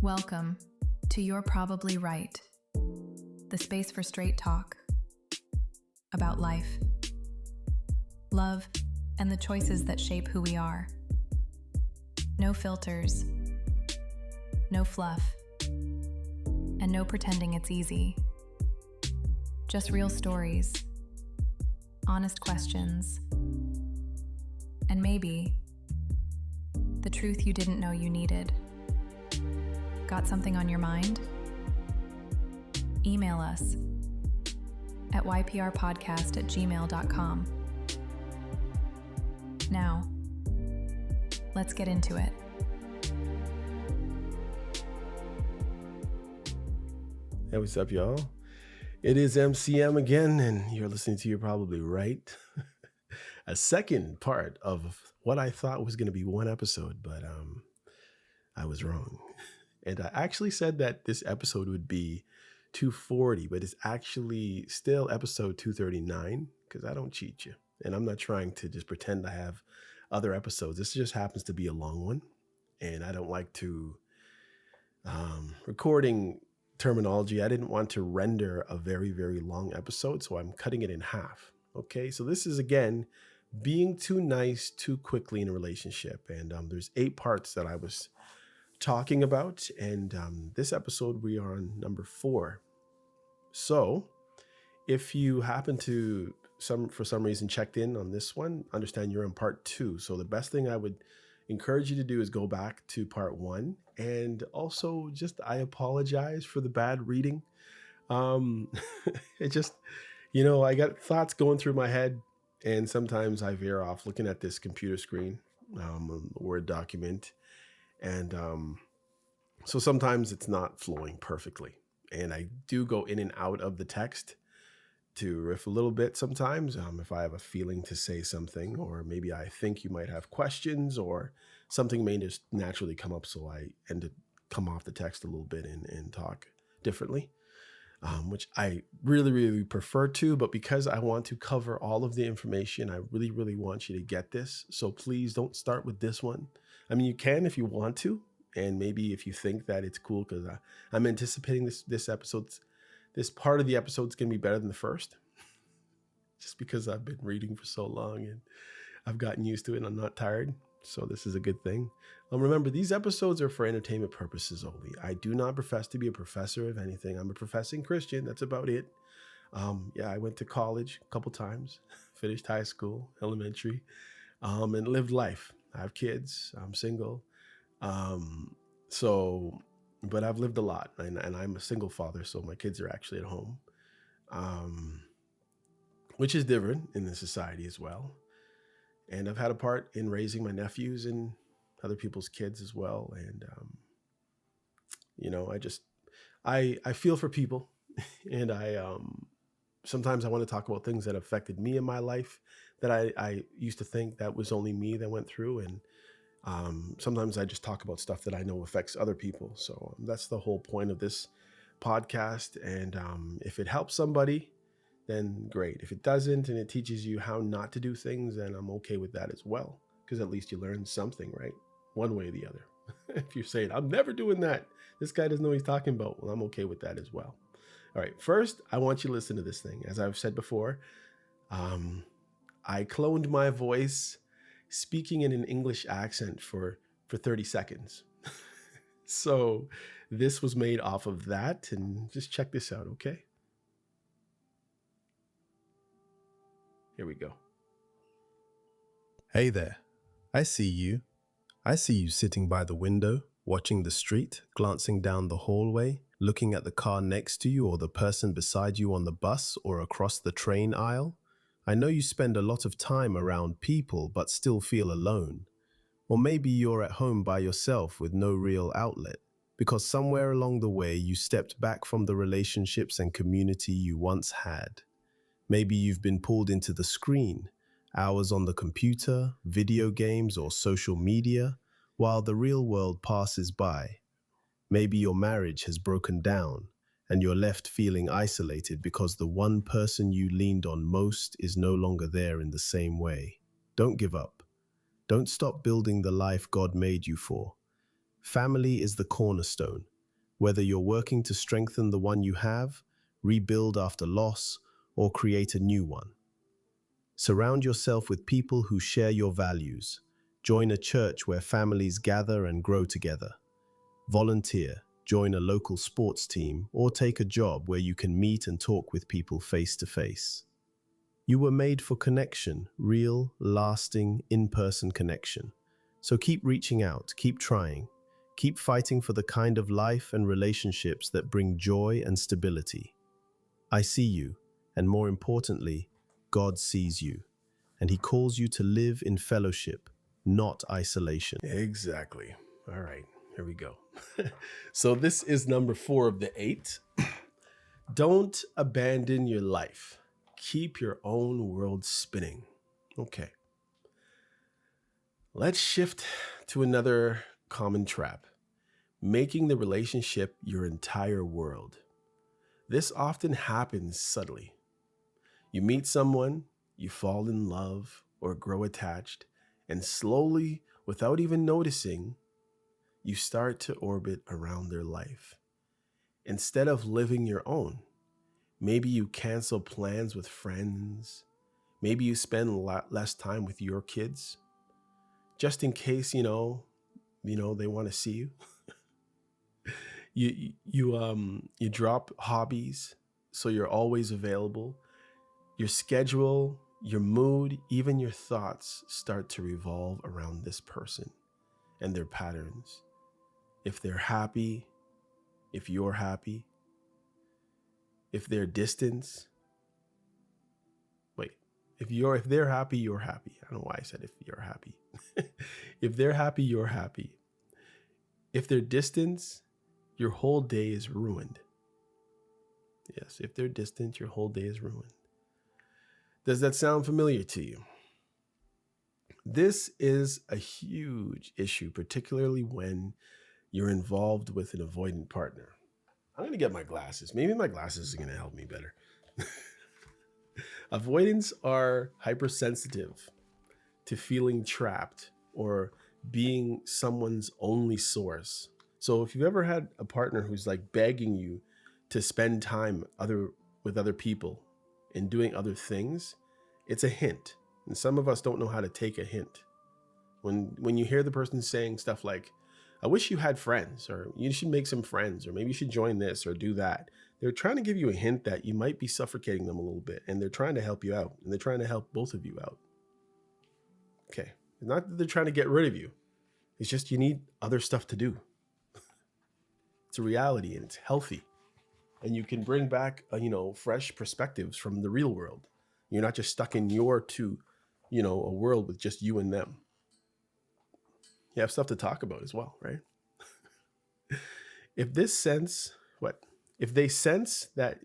Welcome to You're Probably Right, the space for straight talk about life, love, and the choices that shape who we are. No filters, no fluff, and no pretending it's easy. Just real stories, honest questions, and maybe the truth you didn't know you needed. Got something on your mind? Email us at yprpodcast@gmail.com. Now, let's get into it. Hey, what's up, y'all? It is MCM again, and you're listening to You're Probably Right. A second part of what I thought was going to be one episode, but I was wrong. And I actually said that this episode would be 240, but it's actually still episode 239 because I don't cheat you. And I'm not trying to just pretend I have other episodes. This just happens to be a long one. And I don't like to, recording terminology, I didn't want to render a very, very long episode. So I'm cutting it in half. Okay. So this is, again, being too nice too quickly in a relationship. And there's 8 parts that I was talking about, and this episode we are on number 4. So if you happen to for some reason checked in on this one, understand you're in part 2. So the best thing I would encourage you to do is go back to part 1, and also just I apologize for the bad reading. It just, I got thoughts going through my head, and sometimes I veer off looking at this computer screen, a Word document. And so sometimes it's not flowing perfectly. And I do go in and out of the text to riff a little bit sometimes if I have a feeling to say something, or maybe I think you might have questions, or something may just naturally come up. So I end to come off the text a little bit and talk differently, which I really, really prefer to. But because I want to cover all of the information, I really, really want you to get this. So please don't start with this one. I mean, you can if you want to, and maybe if you think that it's cool, because I'm anticipating this part of the episode is going to be better than the first, just because I've been reading for so long and I've gotten used to it and I'm not tired. So this is a good thing. Remember, these episodes are for entertainment purposes only. I do not profess to be a professor of anything. I'm a professing Christian. That's about it. I went to college a couple times, finished high school, elementary, and lived life. I have kids. I'm single. But I've lived a lot, and I'm a single father, so my kids are actually at home, which is different in the society as well. And I've had a part in raising my nephews and other people's kids as well. And, I feel for people, and sometimes I want to talk about things that affected me in my life that I used to think that was only me that went through. And sometimes I just talk about stuff that I know affects other people. So that's the whole point of this podcast. And if it helps somebody, then great. If it doesn't, and it teaches you how not to do things, then I'm okay with that as well. Because at least you learn something, right? One way or the other. If you're saying, I'm never doing that, this guy doesn't know what he's talking about, well, I'm okay with that as well. All right. First, I want you to listen to this thing. As I've said before, I cloned my voice speaking in an English accent for 30 seconds. So this was made off of that, and just check this out, okay? Here we go. Hey there. I see you. I see you sitting by the window, watching the street, glancing down the hallway, looking at the car next to you or the person beside you on the bus or across the train aisle. I know you spend a lot of time around people but still feel alone. Or maybe you're at home by yourself with no real outlet, because somewhere along the way you stepped back from the relationships and community you once had. Maybe you've been pulled into the screen, hours on the computer, video games, or social media, while the real world passes by. Maybe your marriage has broken down, and you're left feeling isolated because the one person you leaned on most is no longer there in the same way. Don't give up. Don't stop building the life God made you for. Family is the cornerstone, Whether you're working to strengthen the one you have, rebuild after loss, or create a new one. Surround yourself with people who share your values. Join a church where families gather and grow together. Volunteer, join a local sports team, or take a job where you can meet and talk with people face to face. You were made for connection, real, lasting, in-person connection. So keep reaching out, keep trying, keep fighting for the kind of life and relationships that bring joy and stability. I see you, and more importantly, God sees you, and He calls you to live in fellowship, not isolation. Exactly. All right, here we go. So this is number 4 of the 8. Don't abandon your life. Keep your own world spinning. Okay. Let's shift to another common trap, making the relationship your entire world. This often happens subtly. You meet someone, you fall in love or grow attached, and slowly, without even noticing, you start to orbit around their life. Instead of living your own, maybe you cancel plans with friends. Maybe you spend a lot less time with your kids, just in case, they want to see you. You drop hobbies so you're always available. Your schedule, your mood, even your thoughts start to revolve around this person and their patterns. If they're happy, if you're happy, if they're distant, wait, if they're happy, you're happy. I don't know why I said if you're happy. If they're happy, you're happy. If they're distant, your whole day is ruined. Yes, if they're distant, your whole day is ruined. Does that sound familiar to you? This is a huge issue, particularly when you're involved with an avoidant partner. I'm going to get my glasses. Maybe my glasses are going to help me better. Avoidants are hypersensitive to feeling trapped or being someone's only source. So if you've ever had a partner who's like begging you to spend time with other people and doing other things, it's a hint. And some of us don't know how to take a hint. When you hear the person saying stuff like, I wish you had friends, or you should make some friends, or maybe you should join this or do that, they're trying to give you a hint that you might be suffocating them a little bit, and they're trying to help you out, and they're trying to help both of you out. Okay. Not that they're trying to get rid of you. It's just you need other stuff to do. It's a reality and it's healthy. And you can bring back, fresh perspectives from the real world. You're not just stuck in a world with just you and them. You have stuff to talk about as well, right? If they sense that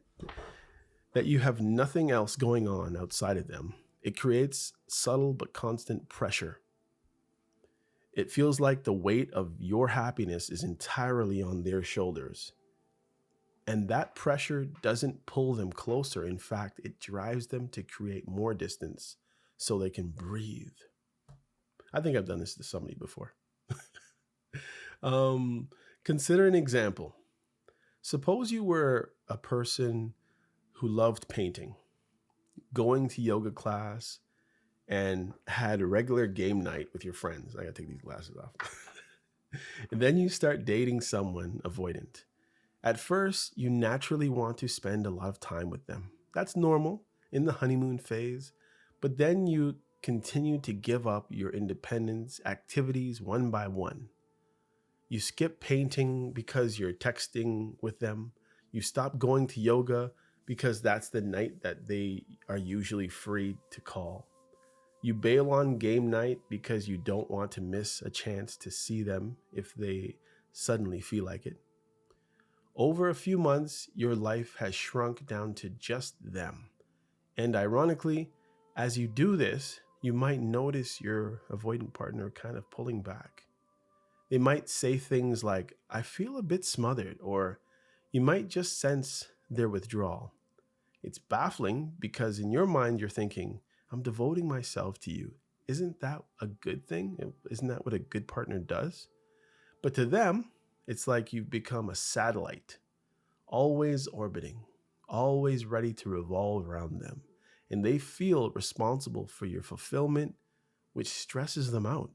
you have nothing else going on outside of them, it creates subtle but constant pressure. It feels like the weight of your happiness is entirely on their shoulders. And that pressure doesn't pull them closer. In fact, it drives them to create more distance so they can breathe. I think I've done this to somebody before. Consider an example. Suppose you were a person who loved painting, going to yoga class, and had a regular game night with your friends. I gotta take these glasses off. And then you start dating someone avoidant. At first, you naturally want to spend a lot of time with them. That's normal in the honeymoon phase. But then you continue to give up your independence activities one by one. You skip painting because you're texting with them. You stop going to yoga because that's the night that they are usually free to call. You bail on game night because you don't want to miss a chance to see them if they suddenly feel like it. Over a few months, your life has shrunk down to just them. And ironically, as you do this, you might notice your avoidant partner kind of pulling back. They might say things like, I feel a bit smothered, or you might just sense their withdrawal. It's baffling because in your mind, you're thinking, I'm devoting myself to you. Isn't that a good thing? Isn't that what a good partner does? But to them, It's like you've become a satellite, always orbiting, always ready to revolve around them. And they feel responsible for your fulfillment, which stresses them out.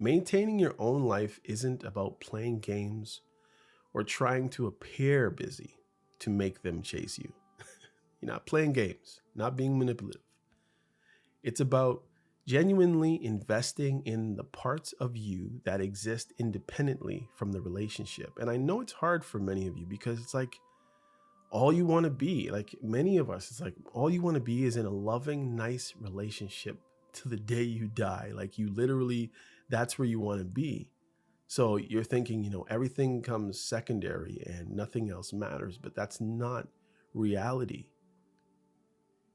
Maintaining your own life isn't about playing games or trying to appear busy to make them chase you. You're not playing games, not being manipulative. It's about genuinely investing in the parts of you that exist independently from the relationship. And I know it's hard for many of you because it's like all you want to be, like many of us, it's like all you want to be is in a loving, nice relationship to the day you die. Like you literally, that's where you want to be. So you're thinking, everything comes secondary and nothing else matters, but that's not reality.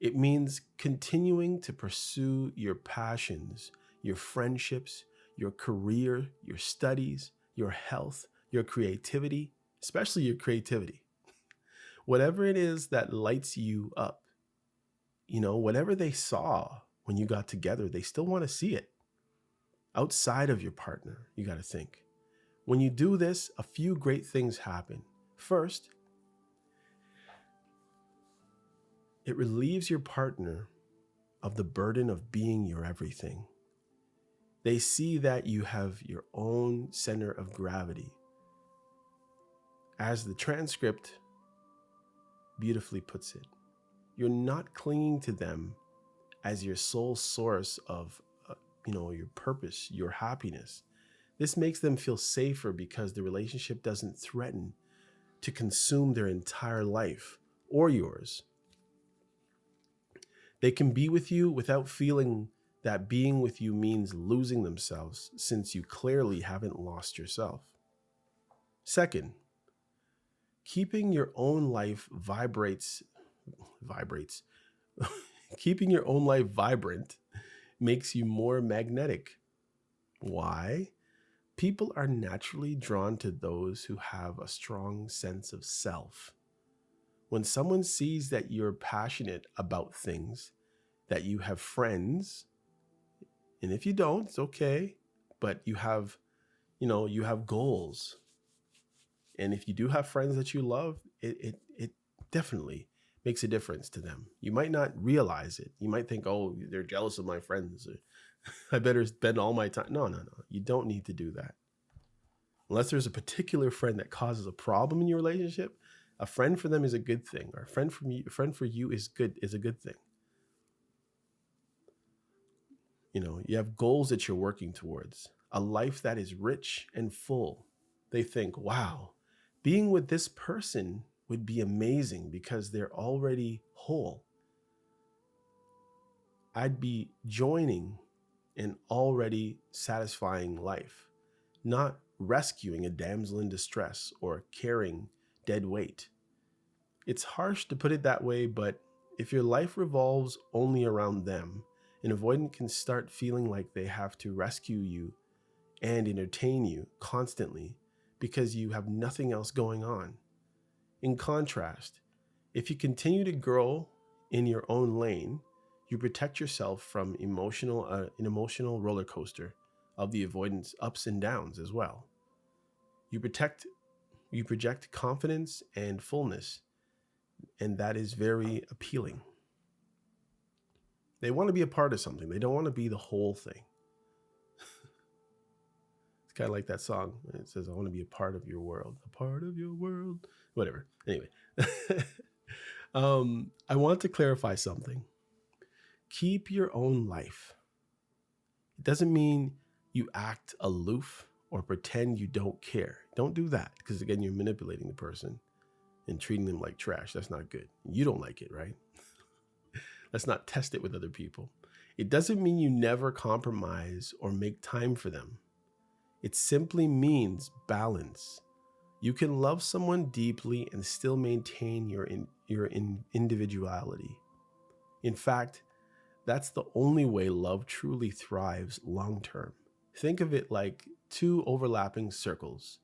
It means continuing to pursue your passions, your friendships, your career, your studies, your health, your creativity, especially your creativity. Whatever it is that lights you up, whatever they saw when you got together, they still want to see it. Outside of your partner, you got to think. When you do this, a few great things happen. First, it relieves your partner of the burden of being your everything. They see that you have your own center of gravity. As the transcript beautifully puts it, you're not clinging to them as your sole source of, your purpose, your happiness. This makes them feel safer because the relationship doesn't threaten to consume their entire life or yours. They can be with you without feeling that being with you means losing themselves, since you clearly haven't lost yourself. Second, keeping your own life vibrates. Keeping your own life vibrant makes you more magnetic. Why? People are naturally drawn to those who have a strong sense of self. When someone sees that you're passionate about things, that you have friends, and if you don't, it's okay, but you have goals. And if you do have friends that you love, it definitely makes a difference to them. You might not realize it. You might think, oh, they're jealous of my friends. I better spend all my time. No. You don't need to do that. Unless there's a particular friend that causes a problem in your relationship, a friend for them is a good thing. Or a friend for you is a good thing. You have goals that you're working towards, a life that is rich and full. They think, wow, being with this person would be amazing because they're already whole. I'd be joining an already satisfying life, not rescuing a damsel in distress or carrying dead weight. It's harsh to put it that way, but if your life revolves only around them, an avoidant can start feeling like they have to rescue you and entertain you constantly because you have nothing else going on. In contrast, if you continue to grow in your own lane, you protect yourself from an emotional roller coaster of the avoidance ups and downs as well. You project confidence and fullness, and that is very appealing. They want to be a part of something. They don't want to be the whole thing. It's kind of like that song. It says, I want to be a part of your world. A part of your world. Whatever. Anyway. I want to clarify something. Keep your own life. It doesn't mean you act aloof or pretend you don't care. Don't do that, because again, you're manipulating the person and treating them like trash. That's not good. You don't like it, right? Let's not test it with other people. It doesn't mean you never compromise or make time for them. It simply means balance. You can love someone deeply and still maintain your individuality. In fact, that's the only way love truly thrives long term. Think of it like two overlapping circles.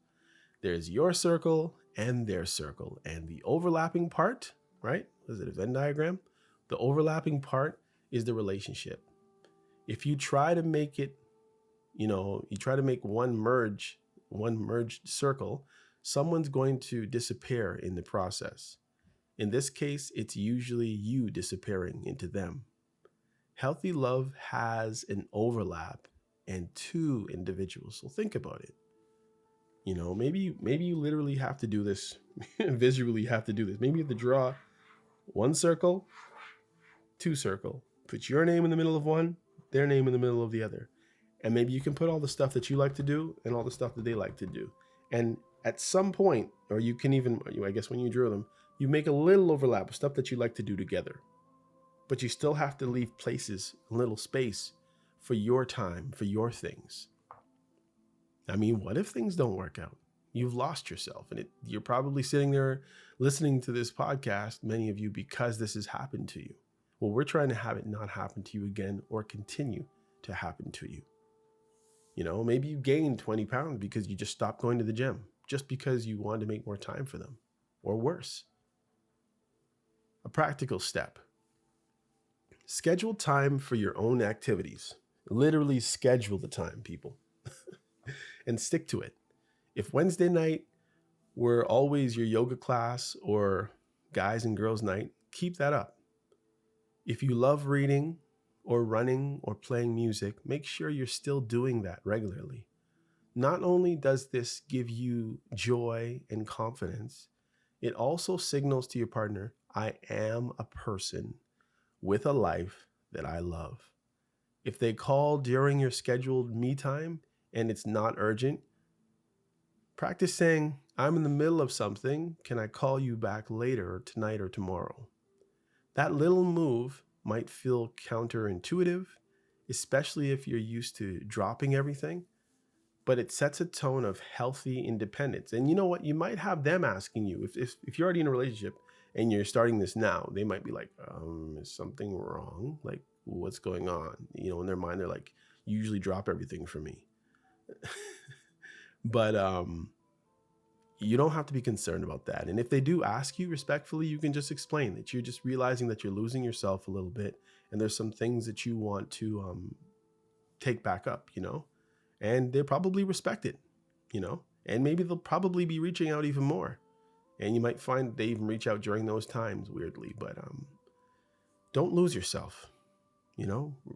There's your circle and their circle, and the overlapping part, right? Is it a Venn diagram? The overlapping part is the relationship. If you try to make it, you try to make one merge one merged circle, someone's going to disappear in the process. In this case, it's usually you disappearing into them. Healthy love has an overlap and two individuals. So think about it. Maybe you literally have to do this, visually have to do this. Maybe you have to draw one circle, two circle, put your name in the middle of one, their name in the middle of the other. And maybe you can put all the stuff that you like to do and all the stuff that they like to do. And at some point, or you can even, I guess when you draw them, you make a little overlap of stuff that you like to do together. But you still have to leave places, a little space for your time, for your things. I mean, what if things don't work out? You've lost yourself, and you're probably sitting there listening to this podcast, many of you, because this has happened to you. Well, we're trying to have it not happen to you again or continue to happen to you. Maybe you gained 20 pounds because you just stopped going to the gym, just because you wanted to make more time for them, or worse. A practical step. Schedule time for your own activities. Literally schedule the time, people. And stick to it. If Wednesday night were always your yoga class or guys and girls night, keep that up. If you love reading or running or playing music, make sure you're still doing that regularly. Not only does this give you joy and confidence, it also signals to your partner, I am a person with a life that I love. If they call during your scheduled me time and it's not urgent, practice saying, I'm in the middle of something. Can I call you back later or tonight or tomorrow? That little move might feel counterintuitive, especially if you're used to dropping everything, but it sets a tone of healthy independence. And you know what? You might have them asking you, if you're already in a relationship and you're starting this now, they might be like, is something wrong? Like, what's going on? In their mind, they're like, you usually drop everything for me. But you don't have to be concerned about that. And if they do ask you respectfully, you can just explain that you're just realizing that you're losing yourself a little bit. And there's some things that you want to take back up, and they'll probably respect it, and maybe they'll probably be reaching out even more. And you might find they even reach out during those times, weirdly. But don't lose yourself,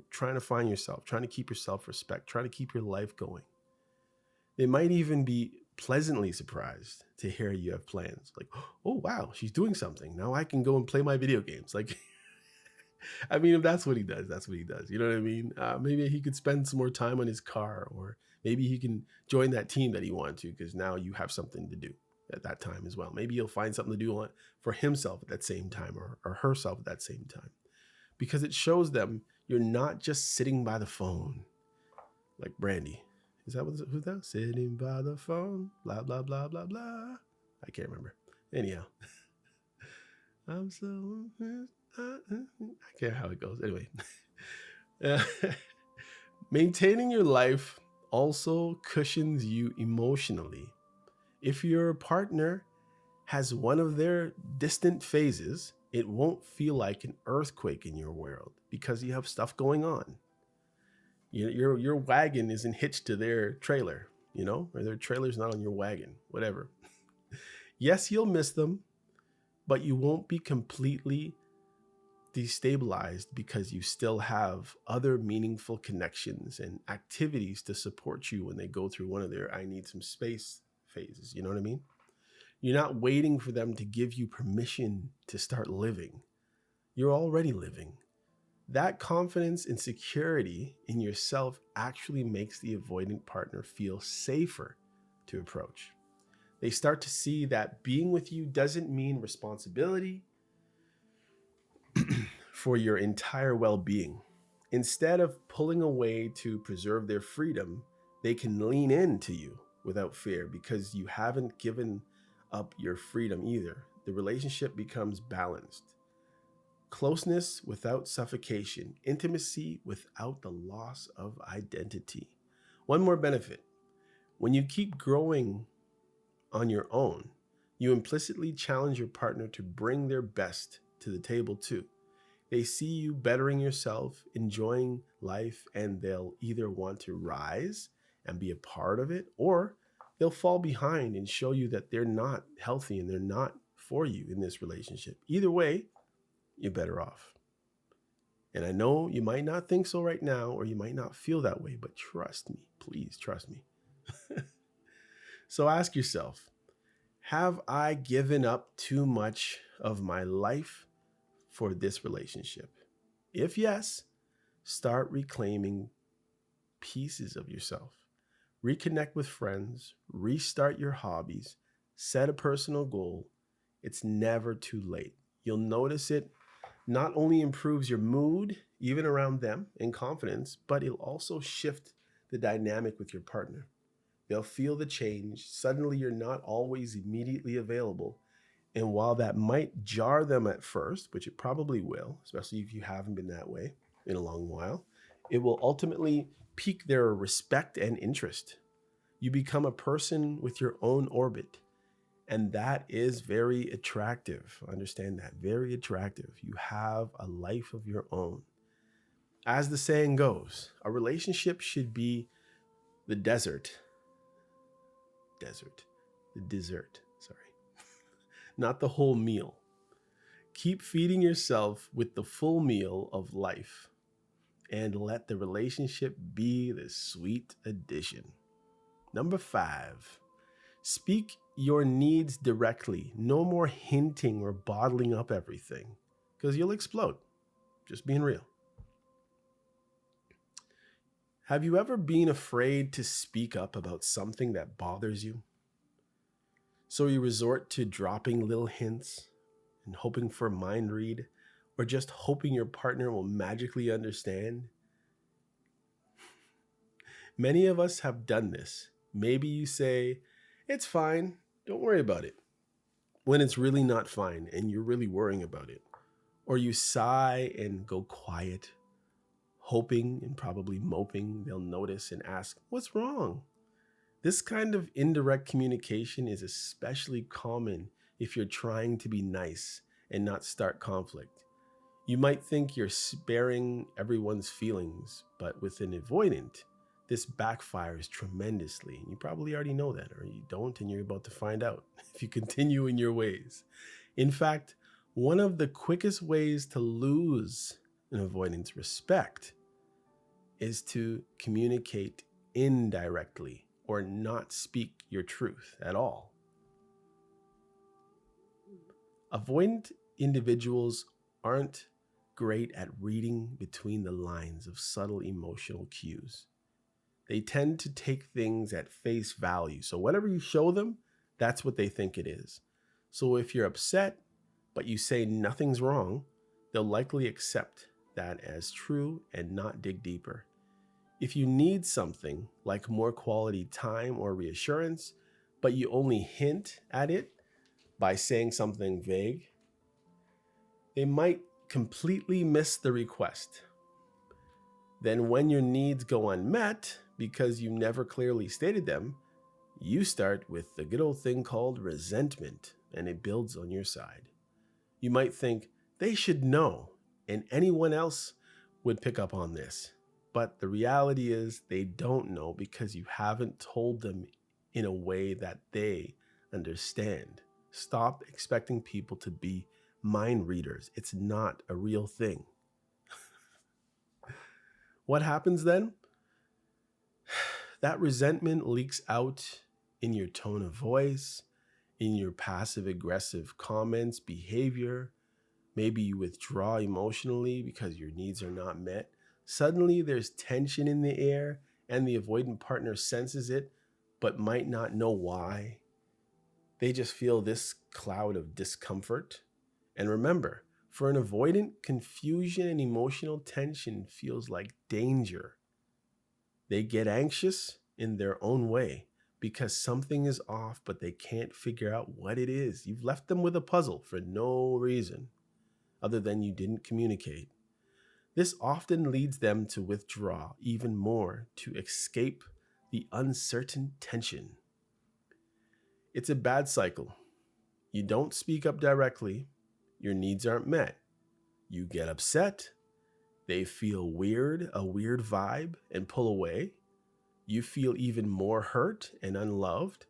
trying to find yourself, trying to keep your self-respect, trying to keep your life going. They might even be pleasantly surprised to hear you have plans. Like, oh, wow, she's doing something. Now I can go and play my video games. Like, I mean, if that's what he does, that's what he does. You know what I mean? Maybe he could spend some more time on his car, or maybe he can join that team that he wanted to, because now you have something to do at that time as well. Maybe he'll find something to do for himself at that same time, or herself at that same time, because it shows them you're not just sitting by the phone like Brandy. Is that who's that? Sitting by the phone, blah, blah, blah, blah, blah. I can't remember. Anyhow, I'm so, I can't how it goes. Anyway, maintaining your life also cushions you emotionally. If your partner has one of their distant phases, it won't feel like an earthquake in your world because you have stuff going on. Your wagon isn't hitched to their trailer, or their trailer's not on your wagon, whatever. Yes, you'll miss them, but you won't be completely destabilized because you still have other meaningful connections and activities to support you when they go through one of their I need some space phases. You know what I mean? You're not waiting for them to give you permission to start living. You're already living. That confidence and security in yourself actually makes the avoidant partner feel safer to approach. They start to see that being with you doesn't mean responsibility for your entire well-being. Instead of pulling away to preserve their freedom, they can lean into you without fear because you haven't given up your freedom either. The relationship becomes balanced. Closeness without suffocation, intimacy without the loss of identity. One more benefit. When you keep growing on your own, you implicitly challenge your partner to bring their best to the table too. They see you bettering yourself, enjoying life, and they'll either want to rise and be a part of it, or they'll fall behind and show you that they're not healthy and they're not for you in this relationship. Either way, you're better off. And I know you might not think so right now, or you might not feel that way, but trust me, please trust me. So ask yourself, have I given up too much of my life for this relationship? If yes, start reclaiming pieces of yourself. Reconnect with friends, restart your hobbies, set a personal goal. It's never too late. You'll notice it not only improves your mood, even around them, and confidence, but it'll also shift the dynamic with your partner. They'll feel the change. Suddenly, you're not always immediately available. And while that might jar them at first, which it probably will, especially if you haven't been that way in a long while, it will ultimately pique their respect and interest. You become a person with your own orbit. And that is very attractive. Understand that. Very attractive. You have a life of your own. As the saying goes, a relationship should be the dessert, not the whole meal. Keep feeding yourself with the full meal of life and let the relationship be the sweet addition. Number 5, speak your needs directly. No more hinting or bottling up everything because you'll explode. Just being real. Have you ever been afraid to speak up about something that bothers you? So you resort to dropping little hints and hoping for a mind read, or just hoping your partner will magically understand? Many of us have done this. Maybe you say, "It's fine, don't worry about it," when it's really not fine and you're really worrying about it. Or you sigh and go quiet, hoping and probably moping they'll notice and ask, "What's wrong?" This kind of indirect communication is especially common if you're trying to be nice and not start conflict. You might think you're sparing everyone's feelings, but with an avoidant, this backfires tremendously. And you probably already know that, or you don't, and you're about to find out if you continue in your ways. In fact, one of the quickest ways to lose an avoidant's respect is to communicate indirectly or not speak your truth at all. Avoidant individuals aren't great at reading between the lines of subtle emotional cues. They tend to take things at face value. So whatever you show them, that's what they think it is. So if you're upset, but you say nothing's wrong, they'll likely accept that as true and not dig deeper. If you need something like more quality time or reassurance, but you only hint at it by saying something vague, they might completely miss the request. Then when your needs go unmet because you never clearly stated them, you start with the good old thing called resentment, and it builds on your side. You might think they should know and anyone else would pick up on this. But the reality is they don't know because you haven't told them in a way that they understand. Stop expecting people to be mind readers. It's not a real thing. What happens then? That resentment leaks out in your tone of voice, in your passive aggressive comments, behavior. Maybe you withdraw emotionally because your needs are not met. Suddenly there's tension in the air and the avoidant partner senses it, but might not know why. They just feel this cloud of discomfort. And remember, for an avoidant, confusion and emotional tension feels like danger. They get anxious in their own way because something is off, but they can't figure out what it is. You've left them with a puzzle for no reason other than you didn't communicate. This often leads them to withdraw even more to escape the uncertain tension. It's a bad cycle. You don't speak up directly, your needs aren't met. You get upset, they feel a weird vibe, and pull away. You feel even more hurt and unloved,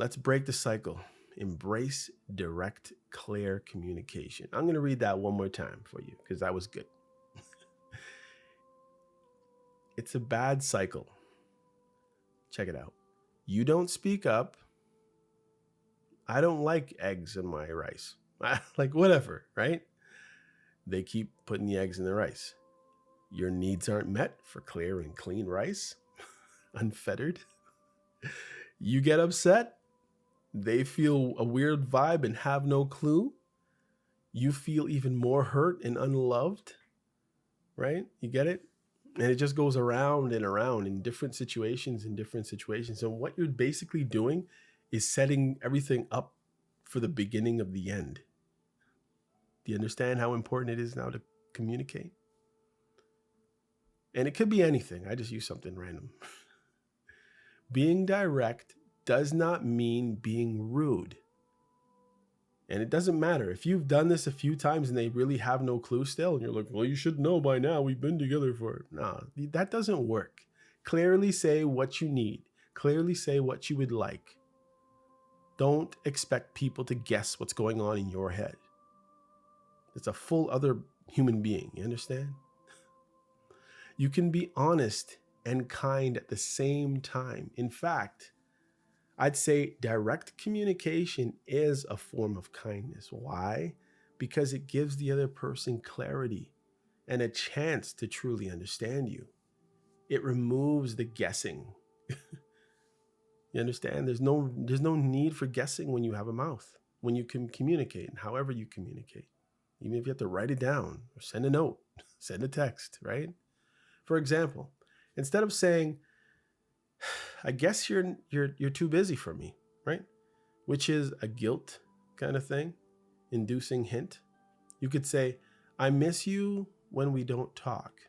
Let's break the cycle. Embrace direct, clear communication. I'm going to read that one more time for you because that was good. It's a bad cycle. Check it out. You don't speak up. I don't like eggs in my rice. Like whatever, right? They keep putting the eggs in the rice. Your needs aren't met for clear and clean rice, unfettered. You get upset. They feel a weird vibe and have no clue. You feel even more hurt and unloved, right? You get it? And it just goes around and around in different situations. And what you're basically doing is setting everything up for the beginning of the end. Do you understand how important it is now to communicate? And it could be anything. I just use something random. Being direct does not mean being rude. And it doesn't matter if you've done this a few times and they really have no clue still. And you're like, well, you should know by now. We've been together for. No, that doesn't work. Clearly say what you need. Clearly say what you would like. Don't expect people to guess what's going on in your head. It's a full other human being. You understand? You can be honest and kind at the same time. In fact, I'd say direct communication is a form of kindness. Why? Because it gives the other person clarity and a chance to truly understand you. It removes the guessing. You understand? There's no need for guessing when you have a mouth, when you can communicate, and however you communicate. Even if you have to write it down or send a note, send a text, right? For example, instead of saying, I guess you're too busy for me, right? Which is a guilt kind of thing, inducing hint. You could say, I miss you when we don't talk.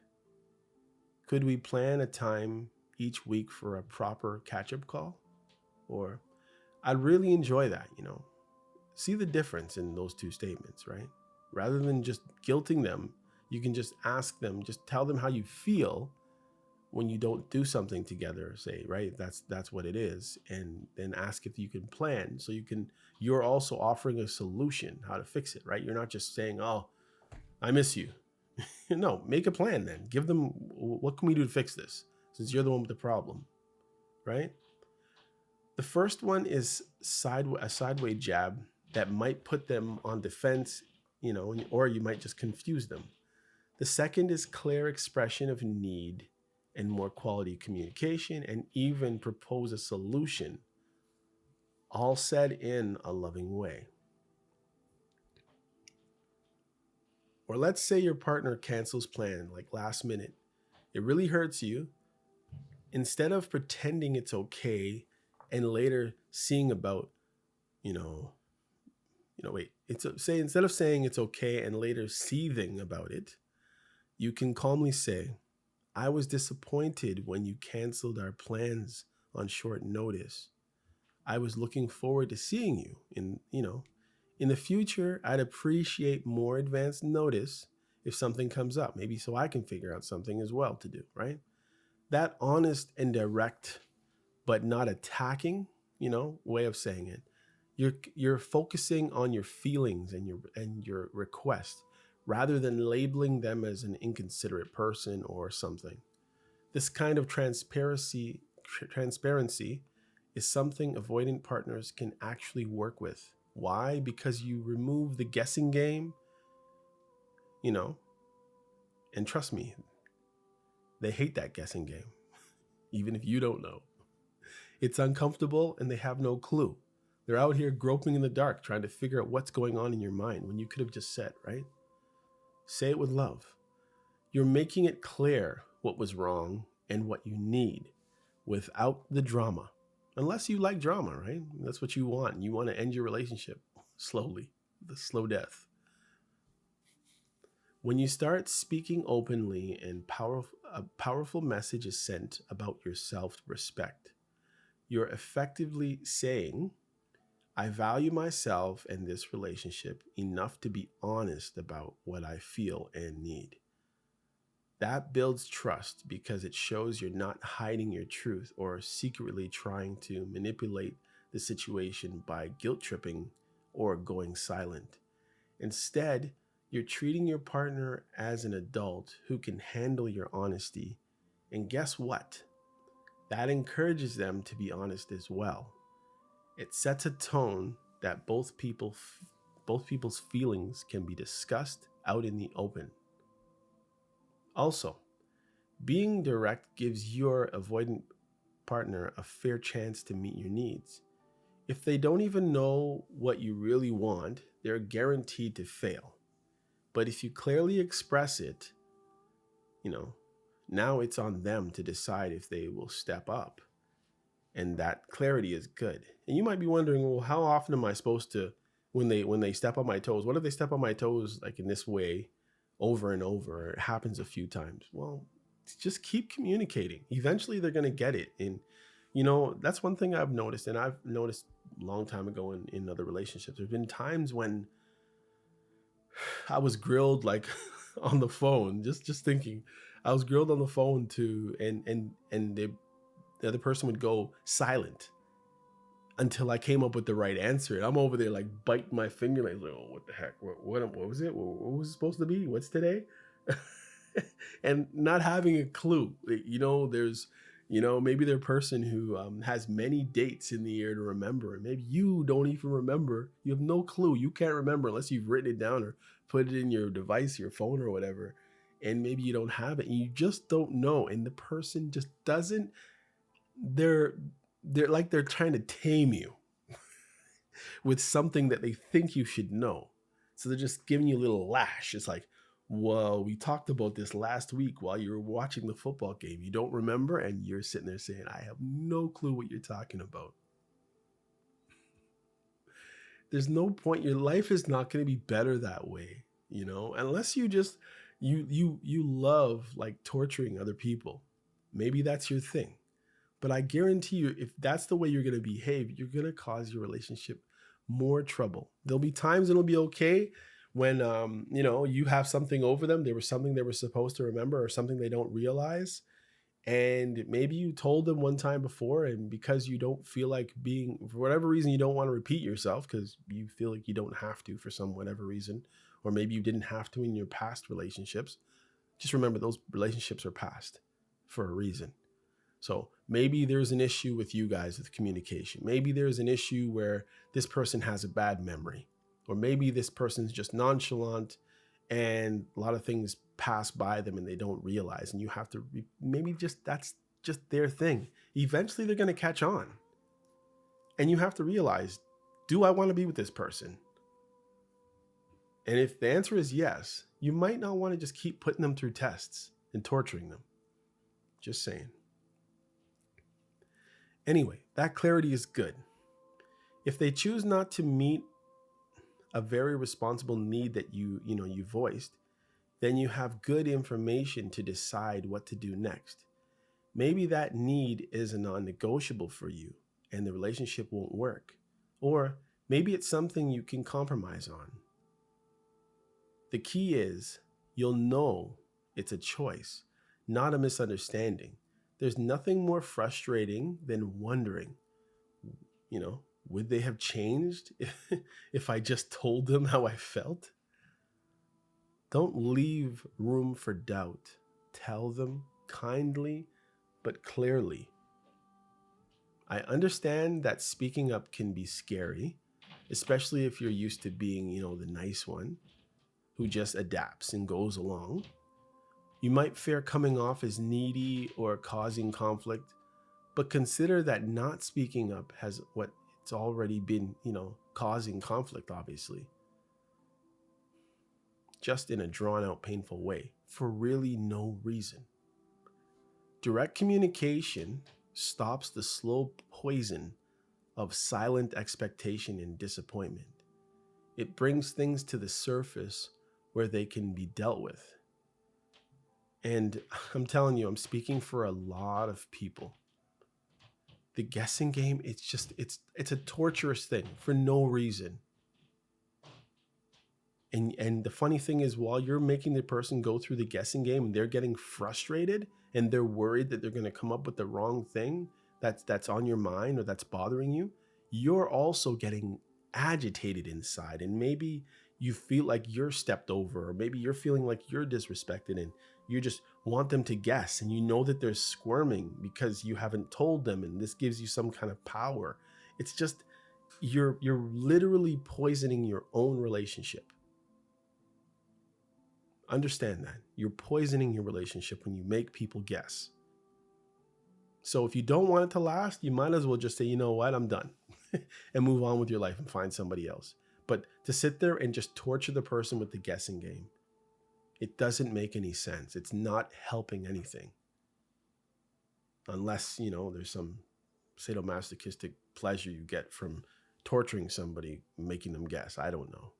Could we plan a time each week for a proper catch-up call? Or I'd really enjoy that, See the difference in those two statements, right? Rather than just guilting them, you can just ask them, just tell them how you feel when you don't do something together, say, right? That's what it is. And then ask if you can plan. So you're also offering a solution, how to fix it, right? You're not just saying, oh, I miss you. No, make a plan then. Give them, what can we do to fix this? Since you're the one with the problem, right? The first one is a sideways jab that might put them on defense, or you might just confuse them. The second is clear expression of need and more quality communication, and even propose a solution, all said in a loving way. Or let's say your partner cancels plan like last minute. It really hurts you. Instead of pretending it's okay and later seeing about, instead of saying it's okay and later seething about it, you can calmly say, I was disappointed when you canceled our plans on short notice. I was looking forward to seeing you in the future. I'd appreciate more advanced notice if something comes up, maybe so I can figure out something as well to do, right? That honest and direct, but not attacking, way of saying it. You're focusing on your feelings and your request rather than labeling them as an inconsiderate person or something. This kind of transparency is something avoidant partners can actually work with. Why? Because you remove the guessing game, and trust me, they hate that guessing game, even if you don't know. It's uncomfortable and they have no clue. They're out here groping in the dark, trying to figure out what's going on in your mind when you could have just said, right? Say it with love. You're making it clear what was wrong and what you need without the drama. Unless you like drama, right? That's what you want. You want to end your relationship slowly, the slow death. When you start speaking openly and a powerful message is sent about your self-respect, you're effectively saying, I value myself and this relationship enough to be honest about what I feel and need. That builds trust because it shows you're not hiding your truth or secretly trying to manipulate the situation by guilt tripping or going silent. Instead, you're treating your partner as an adult who can handle your honesty. And guess what? That encourages them to be honest as well. It sets a tone that both people's feelings can be discussed out in the open. Also, being direct gives your avoidant partner a fair chance to meet your needs. If they don't even know what you really want, they're guaranteed to fail. But if you clearly express it, now it's on them to decide if they will step up. And that clarity is good. And you might be wondering, well, how often am I supposed to, when they step on my toes, what if they step on my toes like in this way over and over? It happens a few times. Well, just keep communicating. Eventually they're going to get it. And, that's one thing I've noticed. And I've noticed a long time ago in other relationships. There's been times when I was grilled like on the phone, just thinking I was grilled on the phone too. And the other person would go silent until I came up with the right answer. And I'm over there like biting my finger, like, oh, what the heck? What was it? What was it supposed to be? What's today? And not having a clue. There's, maybe they're a person who has many dates in the year to remember. And maybe you don't even remember. You have no clue. You can't remember unless you've written it down or put it in your device, your phone or whatever. And maybe you don't have it and you just don't know. And the person just doesn't, they're like they're trying to tame you with something that they think you should know. So they're just giving you a little lash. It's like, well, we talked about this last week while you were watching the football game. You don't remember, and you're sitting there saying, I have no clue what you're talking about. There's no point. Your life is not going to be better that way, unless you just, you love like torturing other people. Maybe that's your thing. But I guarantee you, if that's the way you're going to behave, you're going to cause your relationship more trouble. There'll be times it'll be okay when, you have something over them. There was something they were supposed to remember or something they don't realize. And maybe you told them one time before, and because you don't feel like for whatever reason, you don't want to repeat yourself because you feel like you don't have to for whatever reason, or maybe you didn't have to in your past relationships. Just remember those relationships are past for a reason. So maybe there's an issue with you guys with communication. Maybe there's an issue where this person has a bad memory, or maybe this person's just nonchalant and a lot of things pass by them and they don't realize. And you have to, that's just their thing. Eventually they're going to catch on. And you have to realize, do I want to be with this person? And if the answer is yes, you might not want to just keep putting them through tests and torturing them. Just saying. Anyway, that clarity is good. If they choose not to meet a very responsible need that you voiced, then you have good information to decide what to do next. Maybe that need is a non-negotiable for you and the relationship won't work. Or maybe it's something you can compromise on. The key is you'll know it's a choice, not a misunderstanding. There's nothing more frustrating than wondering, would they have changed if I just told them how I felt? Don't leave room for doubt. Tell them kindly but clearly. I understand that speaking up can be scary, especially if you're used to being, the nice one who just adapts and goes along. You might fear coming off as needy or causing conflict, but consider that not speaking up has it's already been, causing conflict, obviously. Just in a drawn out, painful way, for really no reason. Direct communication stops the slow poison of silent expectation and disappointment. It brings things to the surface where they can be dealt with. And I'm telling you, I'm speaking for a lot of people. The guessing game, it's a torturous thing for no reason. And the funny thing is, while you're making the person go through the guessing game and they're getting frustrated and they're worried that they're going to come up with the wrong thing that's on your mind or that's bothering you, you're also getting agitated inside, and maybe you feel like you're stepped over, or maybe you're feeling like you're disrespected, and you just want them to guess, and you know that they're squirming because you haven't told them, and this gives you some kind of power. It's just you're literally poisoning your own relationship. Understand that. You're poisoning your relationship when you make people guess. So if you don't want it to last, you might as well just say, you know what, I'm done, and move on with your life and find somebody else. But to sit there and just torture the person with the guessing game, it doesn't make any sense. It's not helping anything. Unless, there's some sadomasochistic pleasure you get from torturing somebody, making them guess. I don't know.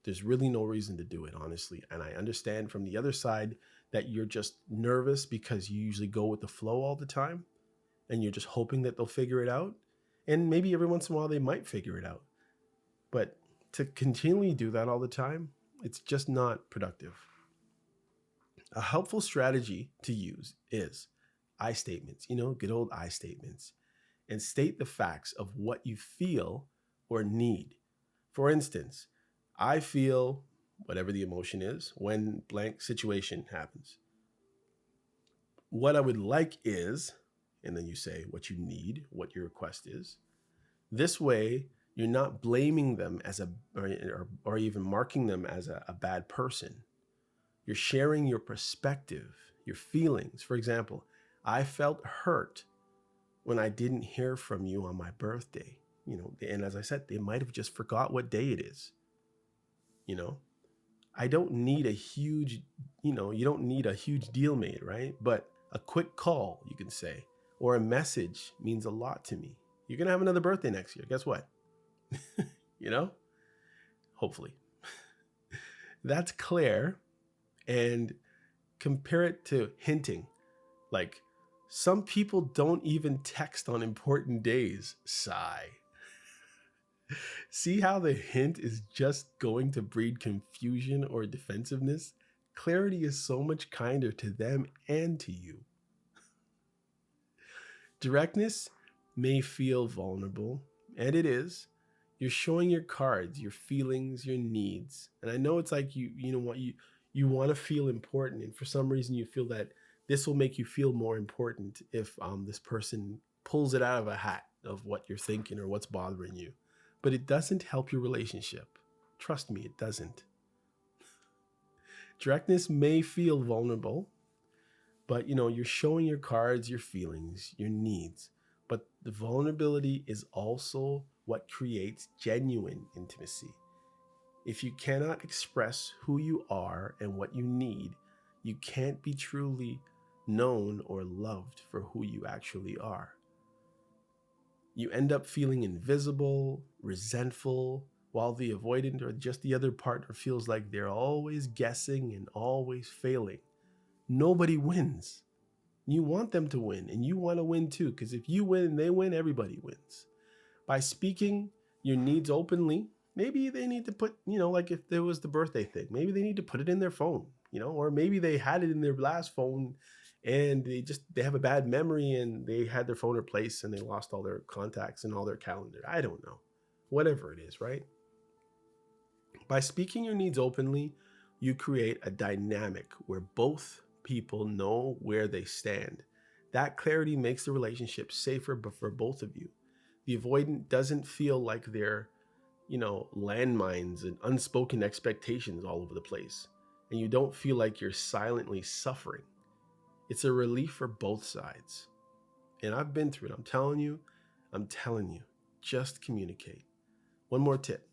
There's really no reason to do it, honestly. And I understand from the other side that you're just nervous because you usually go with the flow all the time, and you're just hoping that they'll figure it out. And maybe every once in a while they might figure it out. But to continually do that all the time, it's just not productive. A helpful strategy to use is I statements, good old I statements, and state the facts of what you feel or need. For instance, I feel whatever the emotion is when blank situation happens. What I would like is, and then you say what you need, what your request is. This way, you're not blaming them as or even marking them as a bad person. You're sharing your perspective, your feelings. For example, I felt hurt when I didn't hear from you on my birthday. And as I said, they might have just forgot what day it is. I don't need a huge, you don't need a huge deal made, right? But a quick call, you can say, or a message means a lot to me. You're going to have another birthday next year. Guess what? Hopefully. That's clear. And compare it to hinting. Like, some people don't even text on important days. Sigh. See how the hint is just going to breed confusion or defensiveness? Clarity is so much kinder to them and to you. Directness may feel vulnerable, and it is. You're showing your cards, your feelings, your needs. And I know it's like you want to feel important, and for some reason you feel that this will make you feel more important if this person pulls it out of a hat of what you're thinking or what's bothering you. But it doesn't help your relationship. Trust me, it doesn't. Directness may feel vulnerable, but you're showing your cards, your feelings, your needs. But the vulnerability is also what creates genuine intimacy. If you cannot express who you are and what you need, you can't be truly known or loved for who you actually are. You end up feeling invisible, resentful, while the avoidant or just the other partner feels like they're always guessing and always failing. Nobody wins. You want them to win, and you want to win too, because if you win and they win, everybody wins. By speaking your needs openly, maybe they need to put, like if there was the birthday thing, maybe they need to put it in their phone, or maybe they had it in their last phone and they have a bad memory and they had their phone replaced and they lost all their contacts and all their calendar. I don't know. Whatever it is, right? By speaking your needs openly, you create a dynamic where both people know where they stand. That clarity makes the relationship safer for both of you. The avoidant doesn't feel like they're, landmines and unspoken expectations all over the place. And you don't feel like you're silently suffering. It's a relief for both sides. And I've been through it. I'm telling you, just communicate. One more tip.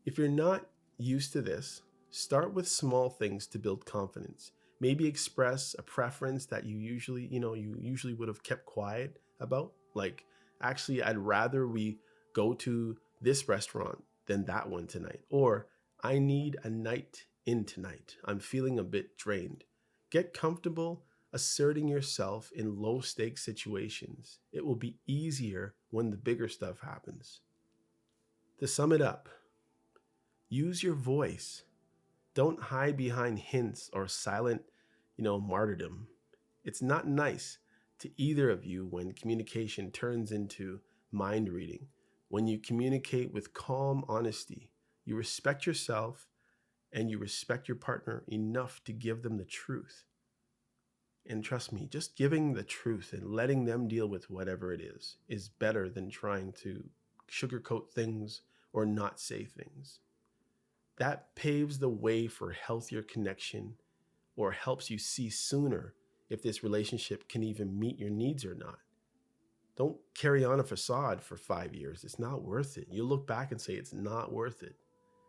If you're not used to this, start with small things to build confidence. Maybe express a preference that you usually would have kept quiet about. Like, actually, I'd rather we go to this restaurant than that one tonight. Or, I need a night in tonight. I'm feeling a bit drained. Get comfortable asserting yourself in low stakes situations. It will be easier when the bigger stuff happens. To sum it up, use your voice. Don't hide behind hints or silent, martyrdom. It's not nice to either of you when communication turns into mind reading, When you communicate with calm honesty, you respect yourself and you respect your partner enough to give them the truth. And trust me, just giving the truth and letting them deal with whatever it is better than trying to sugarcoat things or not say things. That paves the way for healthier connection or helps you see sooner if this relationship can even meet your needs or not. Don't carry on a facade for 5 years. It's not worth it. You look back and say it's not worth it.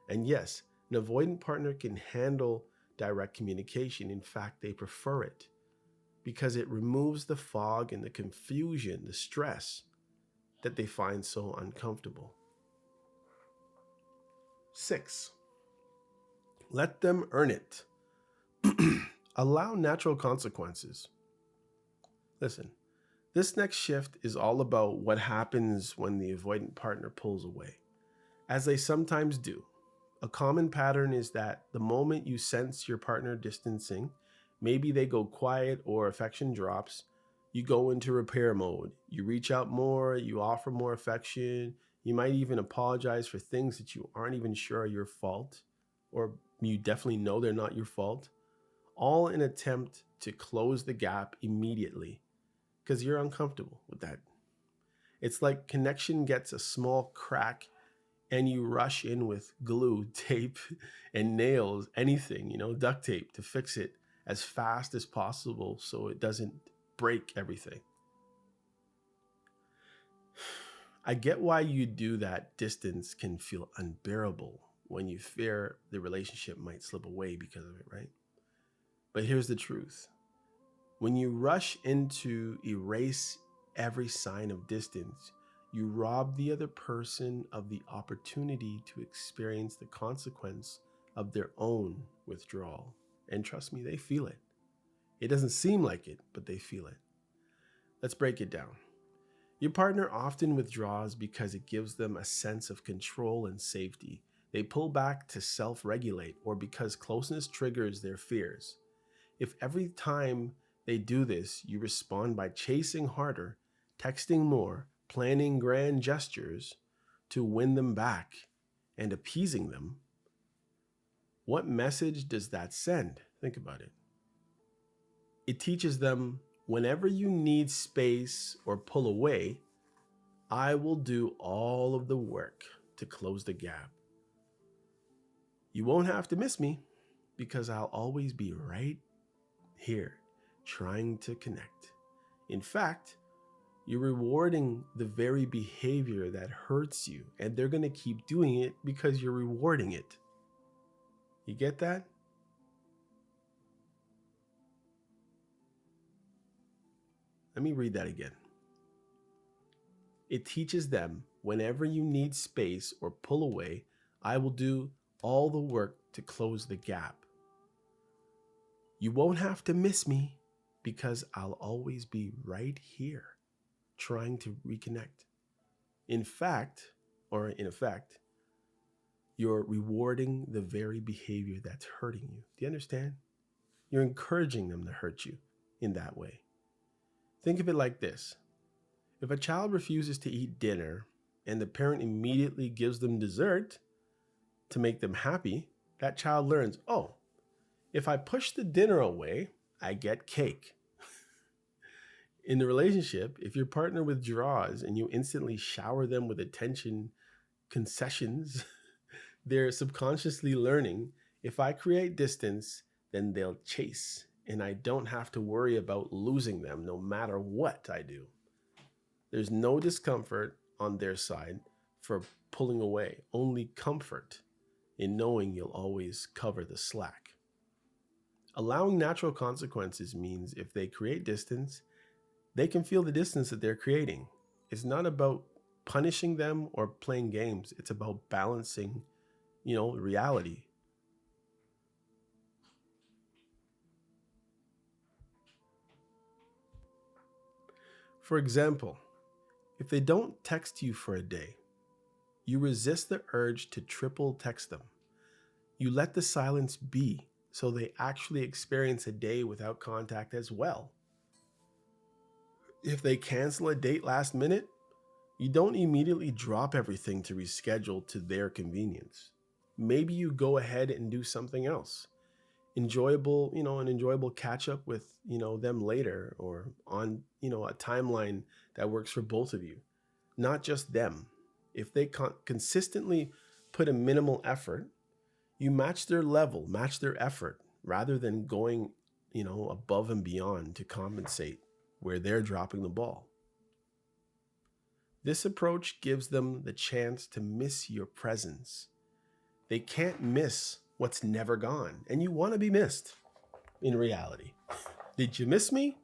And yes, an avoidant partner can handle direct communication. In fact, they prefer it because it removes the fog and the confusion, the stress that they find so uncomfortable. 6, let them earn it. Allow natural consequences. Listen, this next shift is all about what happens when the avoidant partner pulls away, as they sometimes do. A common pattern is that the moment you sense your partner distancing, maybe they go quiet or affection drops, you go into repair mode. You reach out more, you offer more affection, you might even apologize for things that you aren't even sure are your fault, or you definitely know they're not your fault, all in an attempt to close the gap immediately because you're uncomfortable with that. It's like connection gets a small crack and you rush in with glue, tape, and nails, anything, duct tape to fix it as fast as possible so it doesn't break everything. I get why you do that. Distance can feel unbearable when you fear the relationship might slip away because of it, right? But here's the truth. When you rush in to erase every sign of distance, you rob the other person of the opportunity to experience the consequence of their own withdrawal. And trust me, they feel it. It doesn't seem like it, but they feel it. Let's break it down. Your partner often withdraws because it gives them a sense of control and safety. They pull back to self-regulate or because closeness triggers their fears. If every time they do this, you respond by chasing harder, texting more, planning grand gestures to win them back and appeasing them, what message does that send? Think about it. It teaches them, whenever you need space or pull away, I will do all of the work to close the gap. You won't have to miss me because I'll always be right here trying to connect. In fact, you're rewarding the very behavior that hurts you, and they're going to keep doing it because you're rewarding it. You get that? Let me read that again. It teaches them, whenever you need space or pull away, I will do all the work to close the gap. You won't have to miss me because I'll always be right here trying to reconnect. In effect, you're rewarding the very behavior that's hurting you. Do you understand? You're encouraging them to hurt you in that way. Think of it like this. If a child refuses to eat dinner and the parent immediately gives them dessert to make them happy, that child learns, oh, if I push the dinner away, I get cake. In the relationship, if your partner withdraws and you instantly shower them with attention, concessions, they're subconsciously learning, if I create distance, then they'll chase, and I don't have to worry about losing them no matter what I do. There's no discomfort on their side for pulling away, only comfort in knowing you'll always cover the slack. Allowing natural consequences means if they create distance, they can feel the distance that they're creating. It's not about punishing them or playing games. It's about balancing, reality. For example, if they don't text you for a day, you resist the urge to triple text them. You let the silence be so they actually experience a day without contact as well. If they cancel a date last minute, You don't immediately drop everything to reschedule to their convenience. Maybe you go ahead and do something else. An enjoyable catch up with, them later, or on, a timeline that works for both of you, not just them. If they consistently put a minimal effort, you match their level, match their effort, rather than going, above and beyond to compensate where they're dropping the ball. This approach gives them the chance to miss your presence. They can't miss what's never gone, and you want to be missed in reality. Did you miss me?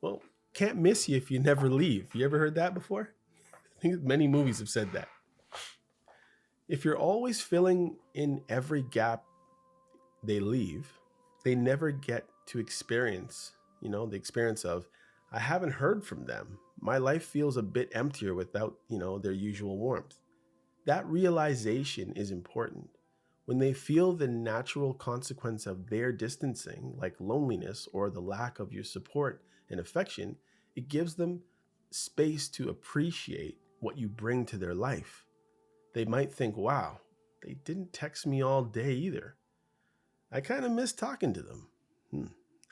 Well, can't miss you if you never leave. You ever heard that before? I think many movies have said that. If you're always filling in every gap they leave, they never get to experience, the experience of, I haven't heard from them. My life feels a bit emptier without, their usual warmth. That realization is important. When they feel the natural consequence of their distancing, like loneliness or the lack of your support and affection, it gives them space to appreciate what you bring to their life. They might think, wow, they didn't text me all day either. I kind of miss talking to them.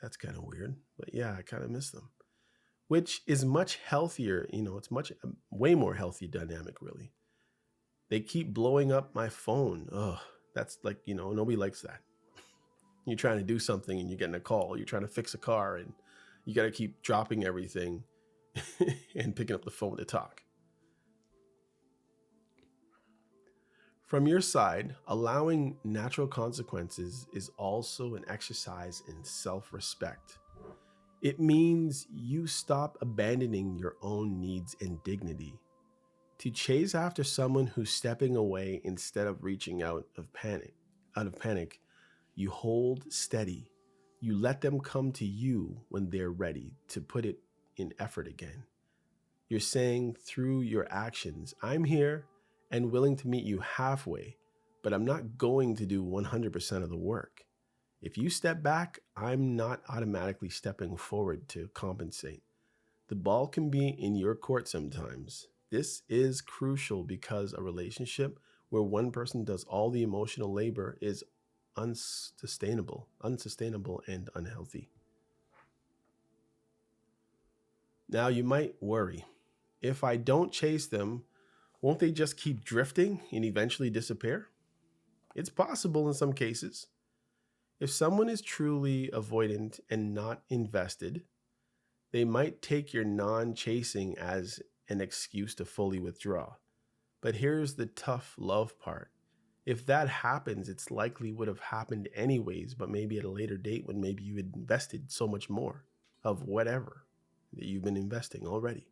That's kind of weird, but yeah, I kind of miss them. Which is much healthier, it's way more healthy dynamic, really. They keep blowing up my phone. Ugh, that's like, nobody likes that. You're trying to do something and you're getting a call. You're trying to fix a car and you got to keep dropping everything and picking up the phone to talk. From your side, allowing natural consequences is also an exercise in self-respect. It means you stop abandoning your own needs and dignity to chase after someone who's stepping away instead of reaching out of panic. You hold steady. You let them come to you when they're ready to put it in effort again. You're saying through your actions, I'm here and willing to meet you halfway, but I'm not going to do 100% of the work. If you step back, I'm not automatically stepping forward to compensate. The ball can be in your court sometimes. This is crucial because a relationship where one person does all the emotional labor is unsustainable and unhealthy. Now you might worry, if I don't chase them, won't they just keep drifting and eventually disappear? It's possible in some cases. If someone is truly avoidant and not invested, they might take your non-chasing as an excuse to fully withdraw. But here's the tough love part. If that happens, it's likely would have happened anyways, but maybe at a later date when maybe you had invested so much more of whatever that you've been investing already.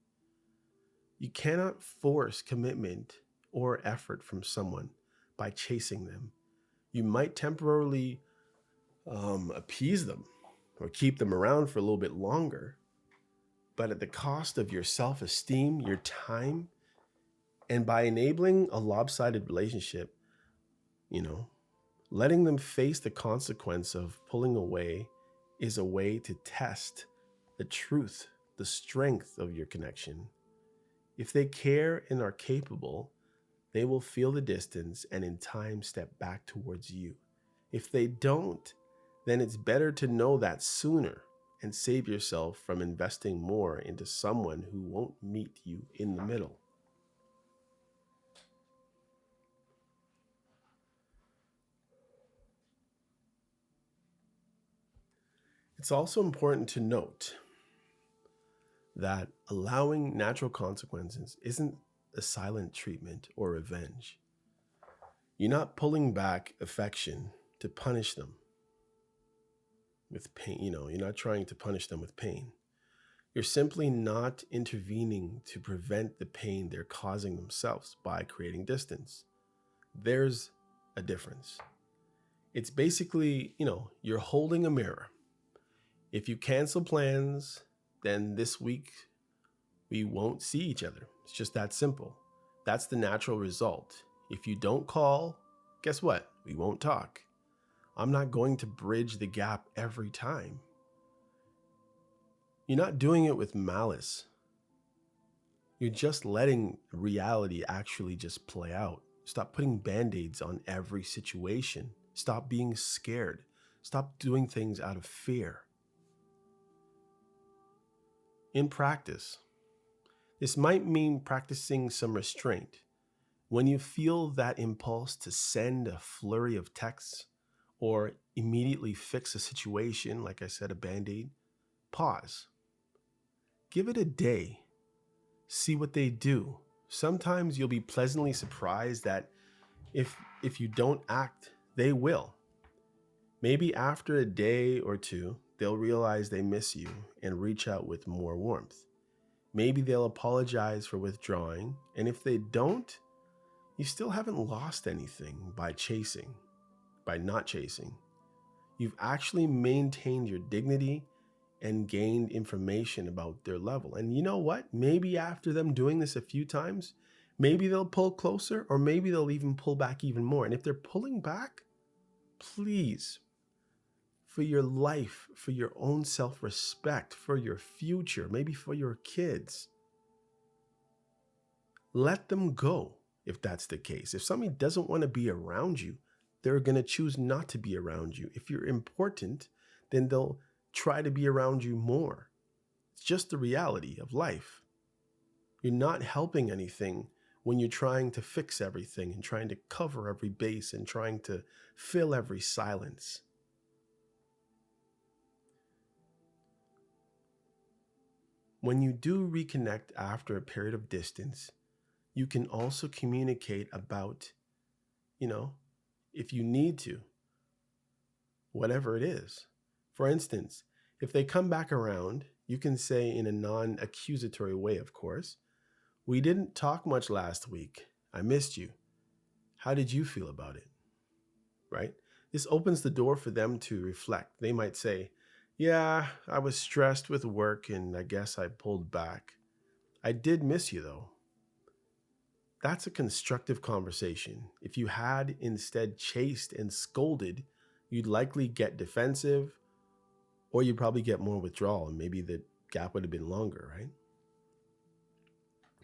You cannot force commitment or effort from someone by chasing them. You might temporarily appease them or keep them around for a little bit longer, but at the cost of your self-esteem, your time, and by enabling a lopsided relationship, letting them face the consequence of pulling away is a way to test the truth, the strength of your connection. If they care and are capable, they will feel the distance and in time step back towards you. If they don't, then it's better to know that sooner and save yourself from investing more into someone who won't meet you in the middle. It's also important to note that allowing natural consequences isn't a silent treatment or revenge. You're not pulling back affection to punish them with pain. You're not trying to punish them with pain. You're simply not intervening to prevent the pain they're causing themselves by creating distance. There's a difference. It's basically, you're holding a mirror. If you cancel plans, then this week we won't see each other. It's just that simple. That's the natural result. If you don't call, guess what? We won't talk. I'm not going to bridge the gap every time. You're not doing it with malice. You're just letting reality actually just play out. Stop putting band-aids on every situation. Stop being scared. Stop doing things out of fear. In practice, this might mean practicing some restraint. When you feel that impulse to send a flurry of texts or immediately fix a situation, like I said, a band-aid, pause. Give it a day. See what they do. Sometimes you'll be pleasantly surprised that if you don't act, they will. Maybe after a day or two, they'll realize they miss you and reach out with more warmth. Maybe they'll apologize for withdrawing, and if they don't, you still haven't lost anything by not chasing. You've actually maintained your dignity and gained information about their level. And you know what? Maybe after them doing this a few times, maybe they'll pull closer, or maybe they'll even pull back even more. And if they're pulling back, please, for your life, for your own self-respect, for your future, maybe for your kids, let them go if that's the case. If somebody doesn't want to be around you, they're going to choose not to be around you. If you're important, then they'll try to be around you more. It's just the reality of life. You're not helping anything when you're trying to fix everything and trying to cover every base and trying to fill every silence. When you do reconnect after a period of distance, you can also communicate about, if you need to, whatever it is. For instance, if they come back around, you can say in a non-accusatory way, of course, "We didn't talk much last week. I missed you. How did you feel about it?" Right? This opens the door for them to reflect. They might say, "Yeah, I was stressed with work and I guess I pulled back. I did miss you though." That's a constructive conversation. If you had instead chased and scolded, you'd likely get defensive, or you'd probably get more withdrawal, and maybe the gap would have been longer, right?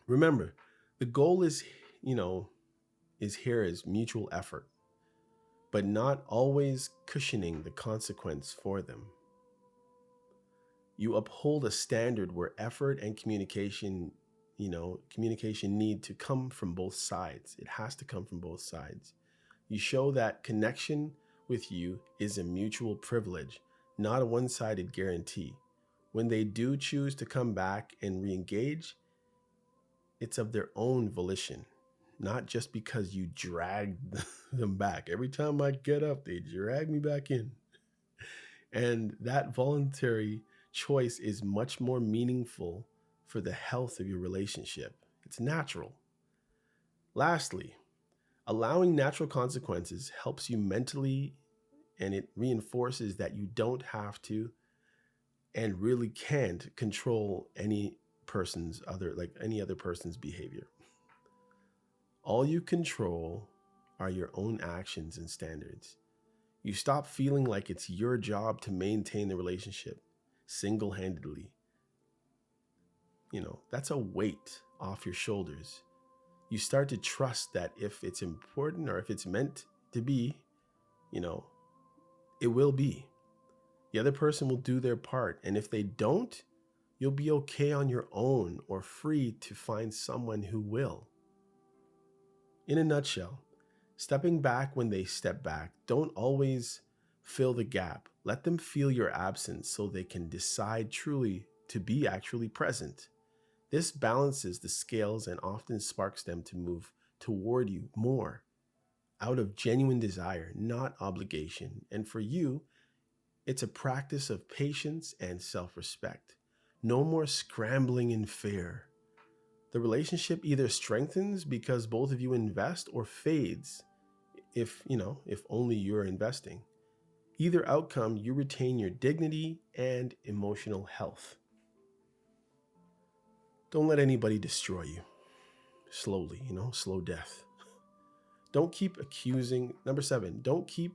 Remember, the goal is mutual effort, but not always cushioning the consequence for them. You uphold a standard where effort and communication need to come from both sides. It has to come from both sides. You show that connection with you is a mutual privilege, not a one-sided guarantee. When they do choose to come back and re-engage, it's of their own volition, not just because you dragged them back. Every time I get up, they drag me back in. And that voluntary choice is much more meaningful for the health of your relationship. It's natural. Lastly, allowing natural consequences helps you mentally, and it reinforces that you don't have to and really can't control any other person's behavior. All you control are your own actions and standards. You stop feeling like it's your job to maintain the relationship single-handedly. That's a weight off your shoulders. You start to trust that if it's important or if it's meant to be, it will be. The other person will do their part. And if they don't, you'll be okay on your own or free to find someone who will. In a nutshell, stepping back when they step back, don't always fill the gap. Let them feel your absence so they can decide truly to be actually present. This balances the scales and often sparks them to move toward you more out of genuine desire, not obligation. And for you, it's a practice of patience and self-respect. No more scrambling in fear. The relationship either strengthens because both of you invest or fades if only you're investing. Either outcome, you retain your dignity and emotional health. Don't let anybody destroy you. Slowly, slow death. Don't keep accusing. Number 7, don't keep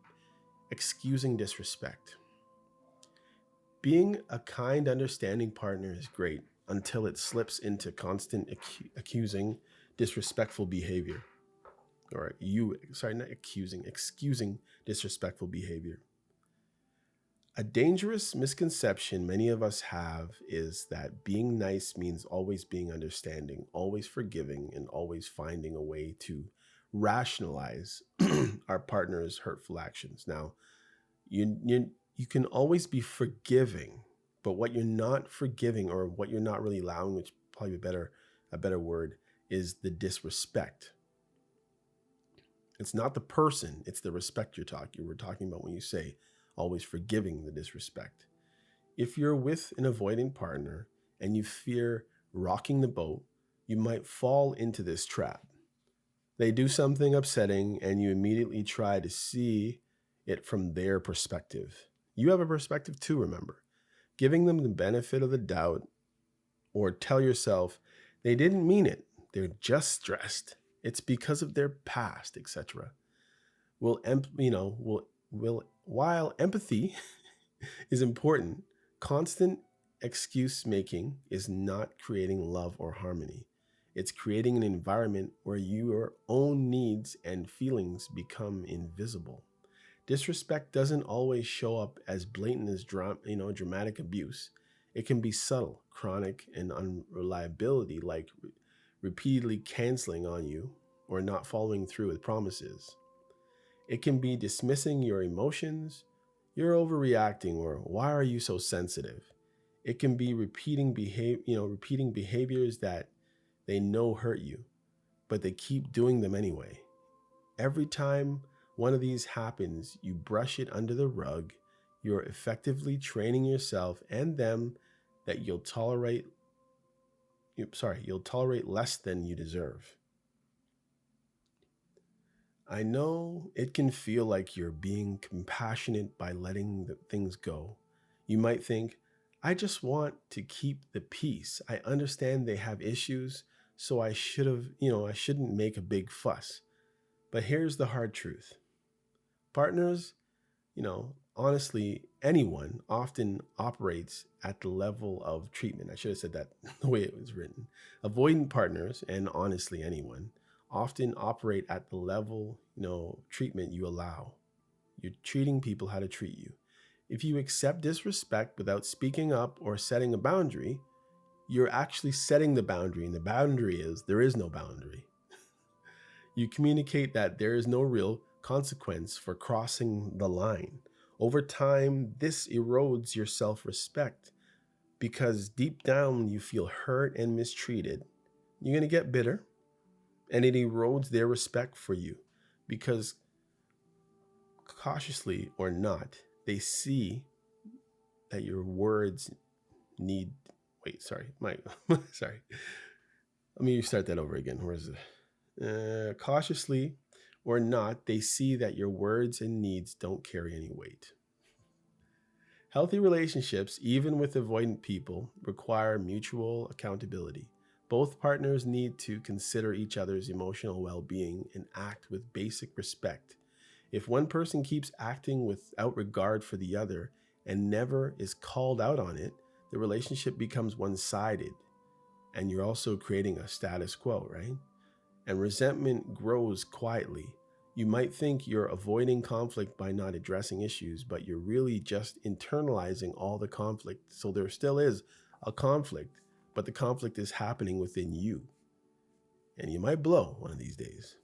excusing disrespect. Being a kind, understanding partner is great, until it slips into constant accusing, disrespectful behavior. Or excusing disrespectful behavior. A dangerous misconception many of us have is that being nice means always being understanding, always forgiving, and always finding a way to rationalize our partner's hurtful actions. Now, you can always be forgiving, but what you're not forgiving, or what you're not really allowing, which probably a better word, is the disrespect. It's not the person, it's the respect we're talking about when you say always forgiving the disrespect. If you're with an avoidant partner and you fear rocking the boat, you might fall into this trap. They do something upsetting and you immediately try to see it from their perspective. You have a perspective too, remember. Giving them the benefit of the doubt, or tell yourself they didn't mean it, they're just stressed, it's because of their past, etc. While empathy is important, constant excuse making is not creating love or harmony. It's creating an environment where your own needs and feelings become invisible. Disrespect doesn't always show up as blatant as dramatic abuse. It can be subtle, chronic, and unreliability, like repeatedly canceling on you or not following through with promises. It can be dismissing your emotions, you're overreacting, or why are you so sensitive? It can be repeating behaviors that they know hurt you, but they keep doing them anyway. Every time one of these happens, you brush it under the rug. You're effectively training yourself and them that you'll tolerate less than you deserve. I know it can feel like you're being compassionate by letting the things go. You might think, I just want to keep the peace. I understand they have issues, so I shouldn't make a big fuss. But here's the hard truth. Partners, honestly, anyone often operates at the level of treatment. I should have said that the way it was written. Avoidant partners, and honestly, anyone, often operate at the level, treatment you allow. You're treating people how to treat you. If you accept disrespect without speaking up or setting a boundary, you're actually setting the boundary, and the boundary is there is no boundary. You communicate that there is no real consequence for crossing the line. Over time, this erodes your self-respect because deep down you feel hurt and mistreated. You're going to get bitter, and it erodes their respect for you because, cautiously or not, they see that your words need. Wait, sorry. Sorry. Let me start that over again. Where is it? Cautiously or not, they see that your words and needs don't carry any weight. Healthy relationships, even with avoidant people, require mutual accountability. Both partners need to consider each other's emotional well-being and act with basic respect. If one person keeps acting without regard for the other and never is called out on it, the relationship becomes one-sided, and you're also creating a status quo, right? And resentment grows quietly. You might think you're avoiding conflict by not addressing issues, but you're really just internalizing all the conflict. So there still is a conflict, but the conflict is happening within you. And you might blow one of these days.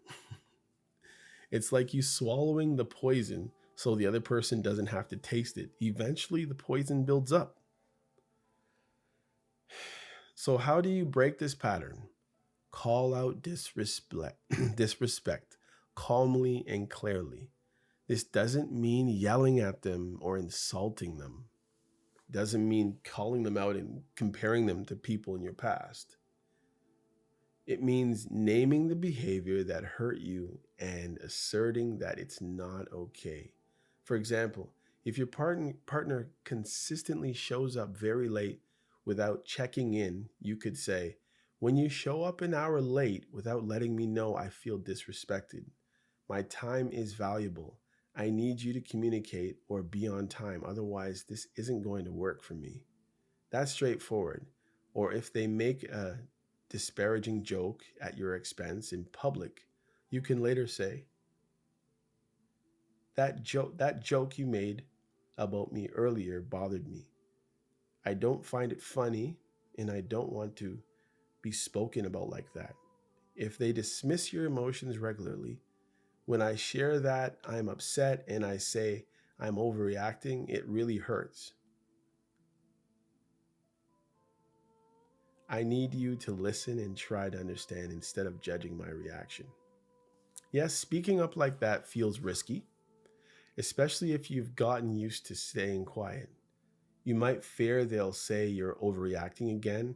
It's like you swallowing the poison so the other person doesn't have to taste it. Eventually, the poison builds up. So how do you break this pattern? Call out disrespect calmly and clearly. This doesn't mean yelling at them or insulting them. It doesn't mean calling them out and comparing them to people in your past. It means naming the behavior that hurt you and asserting that it's not okay. For example, if your partner consistently shows up very late without checking in, you could say, when you show up an hour late without letting me know, I feel disrespected. My time is valuable. I need you to communicate or be on time. Otherwise, this isn't going to work for me. That's straightforward. or if they make a disparaging joke at your expense in public, you can later say, that joke you made about me earlier bothered me. I don't find it funny, and I don't want to be spoken about like that. If they dismiss your emotions regularly, when I share that I'm upset and I say I'm overreacting, it really hurts. I need you to listen and try to understand instead of judging my reaction. Yes, speaking up like that feels risky, especially if you've gotten used to staying quiet. You might fear they'll say you're overreacting again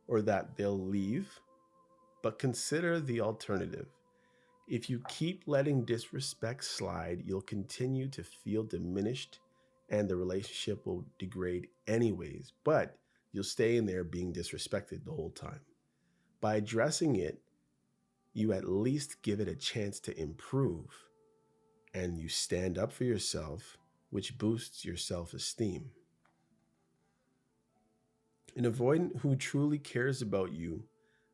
or that they'll leave, but consider the alternative. If you keep letting disrespect slide, you'll continue to feel diminished and the relationship will degrade anyways, but you'll stay in there being disrespected the whole time. By addressing it, you at least give it a chance to improve and you stand up for yourself, which boosts your self esteem. An avoidant who truly cares about you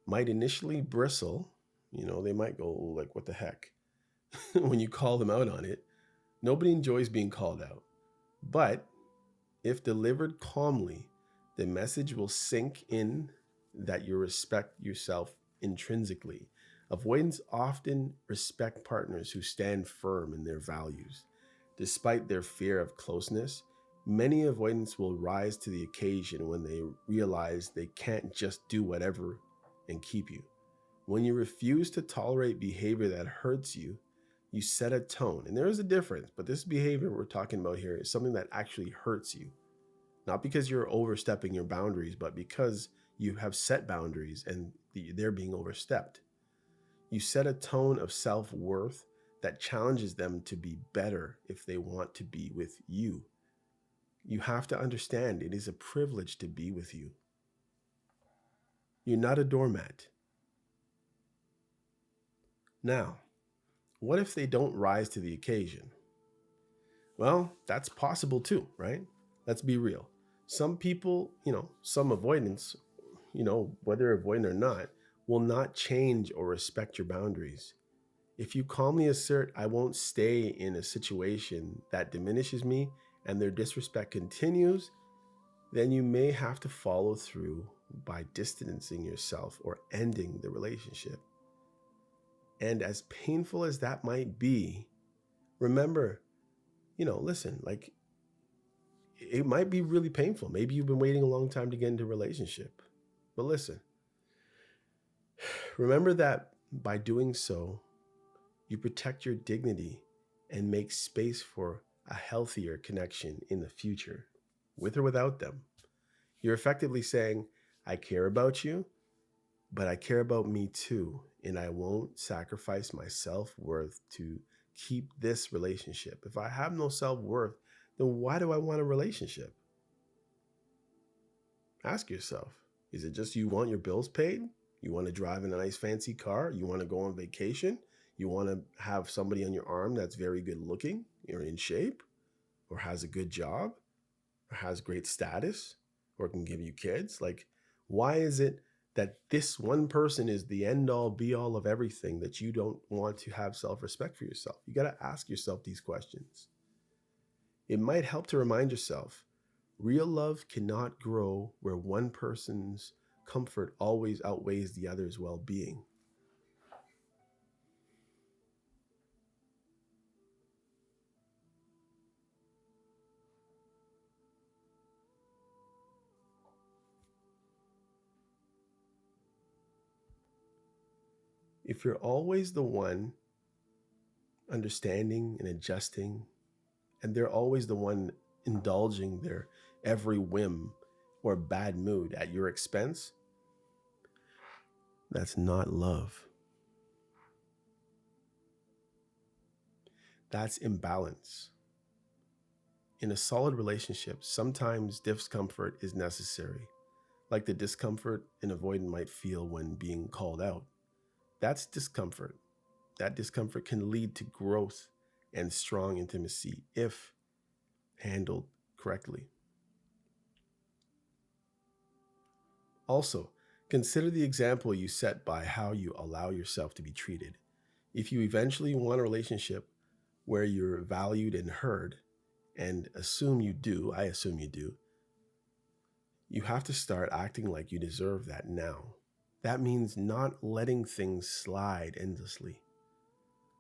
might initially bristle. They might go, like, what the heck? When you call them out on it. Nobody enjoys being called out. But if delivered calmly, the message will sink in that you respect yourself intrinsically. Avoidants often respect partners who stand firm in their values. Despite their fear of closeness, many avoidants will rise to the occasion when they realize they can't just do whatever and keep you. When you refuse to tolerate behavior that hurts you, you set a tone. And there is a difference, but this behavior we're talking about here is something that actually hurts you. Not because you're overstepping your boundaries, but because you have set boundaries and they're being overstepped. You set a tone of self-worth that challenges them to be better if they want to be with you. You have to understand it is a privilege to be with you. You're not a doormat. Now, what if they don't rise to the occasion? Well, that's possible too, right? Let's be real. Some people, some avoidants, whether avoidant or not, will not change or respect your boundaries. If you calmly assert, I won't stay in a situation that diminishes me and their disrespect continues, then you may have to follow through by distancing yourself or ending the relationship. And as painful as that might be, remember, listen, like, it might be really painful. Maybe you've been waiting a long time to get into a relationship. But listen, remember that by doing so, you protect your dignity and make space for a healthier connection in the future, with or without them. You're effectively saying, I care about you, but I care about me too, and I won't sacrifice my self-worth to keep this relationship. If I have no self-worth, then why do I want a relationship? Ask yourself, is it just you want your bills paid? You want to drive in a nice fancy car? You want to go on vacation? You want to have somebody on your arm that's very good looking or in shape or has a good job or has great status or can give you kids? Like, why is it that this one person is the end all be all of everything that you don't want to have self-respect for yourself? You got to ask yourself these questions. It might help to remind yourself, real love cannot grow where one person's comfort always outweighs the other's well-being. If you're always the one understanding and adjusting, and they're always the one indulging their every whim or bad mood at your expense, that's not love. That's imbalance. In a solid relationship, sometimes discomfort is necessary, like the discomfort an avoidant might feel when being called out. That's discomfort. That discomfort can lead to growth and strong intimacy if handled correctly. Also, consider the example you set by how you allow yourself to be treated. If you eventually want a relationship where you're valued and heard, and I assume you do, you have to start acting like you deserve that now. That means not letting things slide endlessly.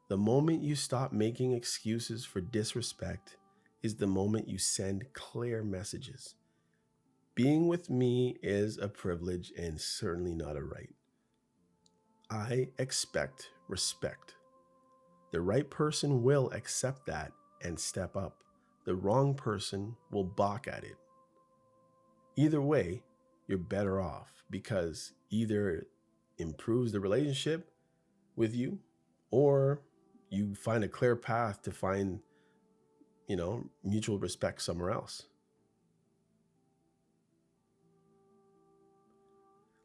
The moment you stop making excuses for disrespect is the moment you send clear messages. Being with me is a privilege and certainly not a right. I expect respect. The right person will accept that and step up. The wrong person will balk at it. Either way, you're better off because either it improves the relationship with you or you find a clear path to find, mutual respect somewhere else.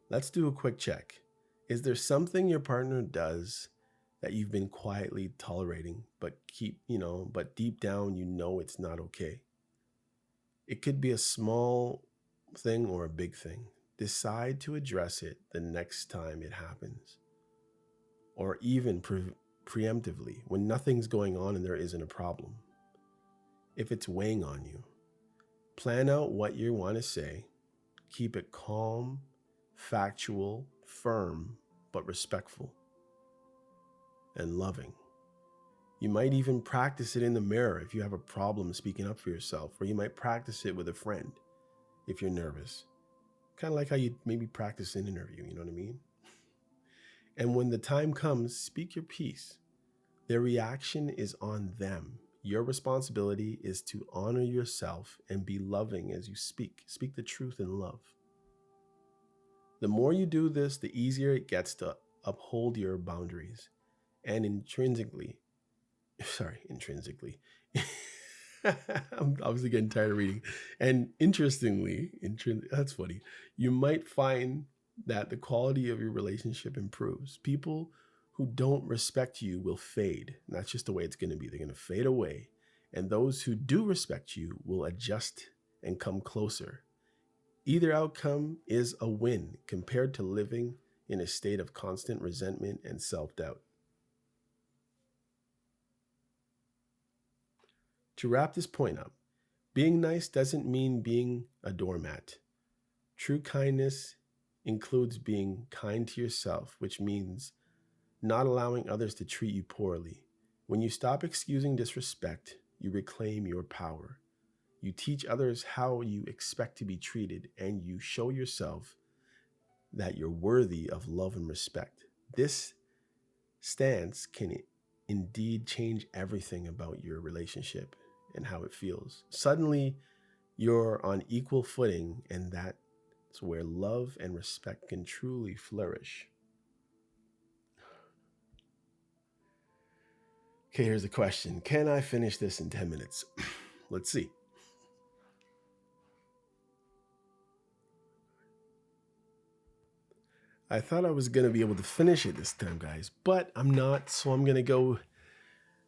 Let's do a quick check. Is there something your partner does that you've been quietly tolerating, but deep down, it's not okay? It could be a small thing or a big thing. Decide to address it the next time it happens, or even preemptively when nothing's going on and there isn't a problem. If it's weighing on you, plan out what you want to say. Keep it calm, factual, firm, but respectful and loving. You might even practice it in the mirror if you have a problem speaking up for yourself, or you might practice it with a friend if you're nervous. Kind of like how you maybe practice an interview, you know what I mean? And when the time comes, speak your piece. Their reaction is on them. Your responsibility is to honor yourself and be loving as you speak. Speak the truth in love. The more you do this, the easier it gets to uphold your boundaries. And intrinsically, I'm obviously getting tired of reading. And interestingly, that's funny. You might find that the quality of your relationship improves. People who don't respect you will fade. And that's just the way it's going to be. They're going to fade away. And those who do respect you will adjust and come closer. Either outcome is a win compared to living in a state of constant resentment and self-doubt. To wrap this point up, being nice doesn't mean being a doormat. True kindness includes being kind to yourself, which means not allowing others to treat you poorly. When you stop excusing disrespect, you reclaim your power. You teach others how you expect to be treated, and you show yourself that you're worthy of love and respect. This stance can indeed change everything about your relationship and how it feels. Suddenly, you're on equal footing, and that's where love and respect can truly flourish. Okay, here's a question. Can I finish this in 10 minutes? Let's see. I thought I was going to be able to finish it this time, guys, but I'm not. So I'm going to go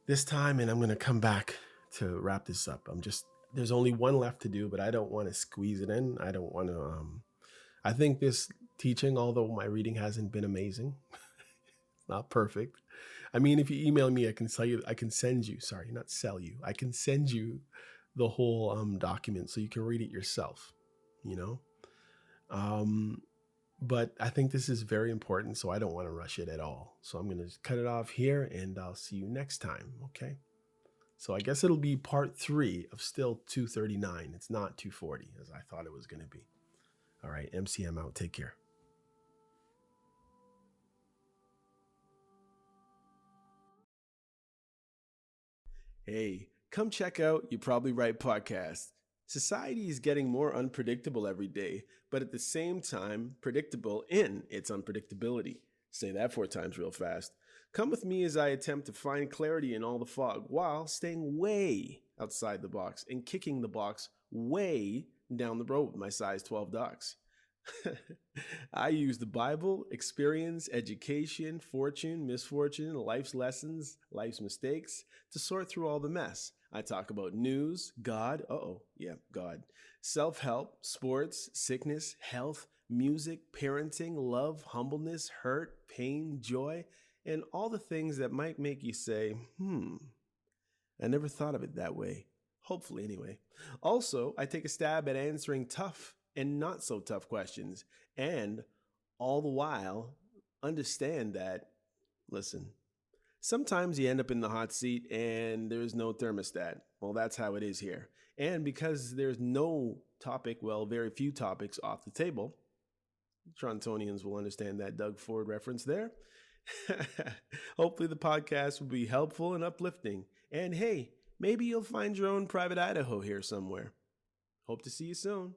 this time and I'm going to come back to wrap this up. There's only one left to do, but I don't want to squeeze it in. I don't want to, I think this teaching, although my reading hasn't been amazing, not perfect. I mean, if you email me, I can send you, I can send you the whole document so you can read it yourself, But I think this is very important, so I don't want to rush it at all. So I'm going to cut it off here and I'll see you next time. Okay. So I guess it'll be part 3 of still 239. It's not 240 as I thought it was going to be. All right. MCM out. Take care. Hey, come check out You Probably Right podcast. Society is getting more unpredictable every day, but at the same time, predictable in its unpredictability. Say that 4 times real fast. Come with me as I attempt to find clarity in all the fog while staying way outside the box and kicking the box way down the road with my size 12 docs. I use the Bible, experience, education, fortune, misfortune, life's lessons, life's mistakes to sort through all the mess. I talk about news, God, God, self-help, sports, sickness, health, music, parenting, love, humbleness, hurt, pain, joy, and all the things that might make you say, I never thought of it that way. Hopefully, anyway. Also, I take a stab at answering tough and not so tough questions, and all the while understand that, listen, sometimes you end up in the hot seat and there's no thermostat. Well, that's how it is here. And because there's no topic, very few topics off the table, Torontonians will understand that Doug Ford reference there. Hopefully the podcast will be helpful and uplifting. And hey, maybe you'll find your own private Idaho here somewhere. Hope to see you soon.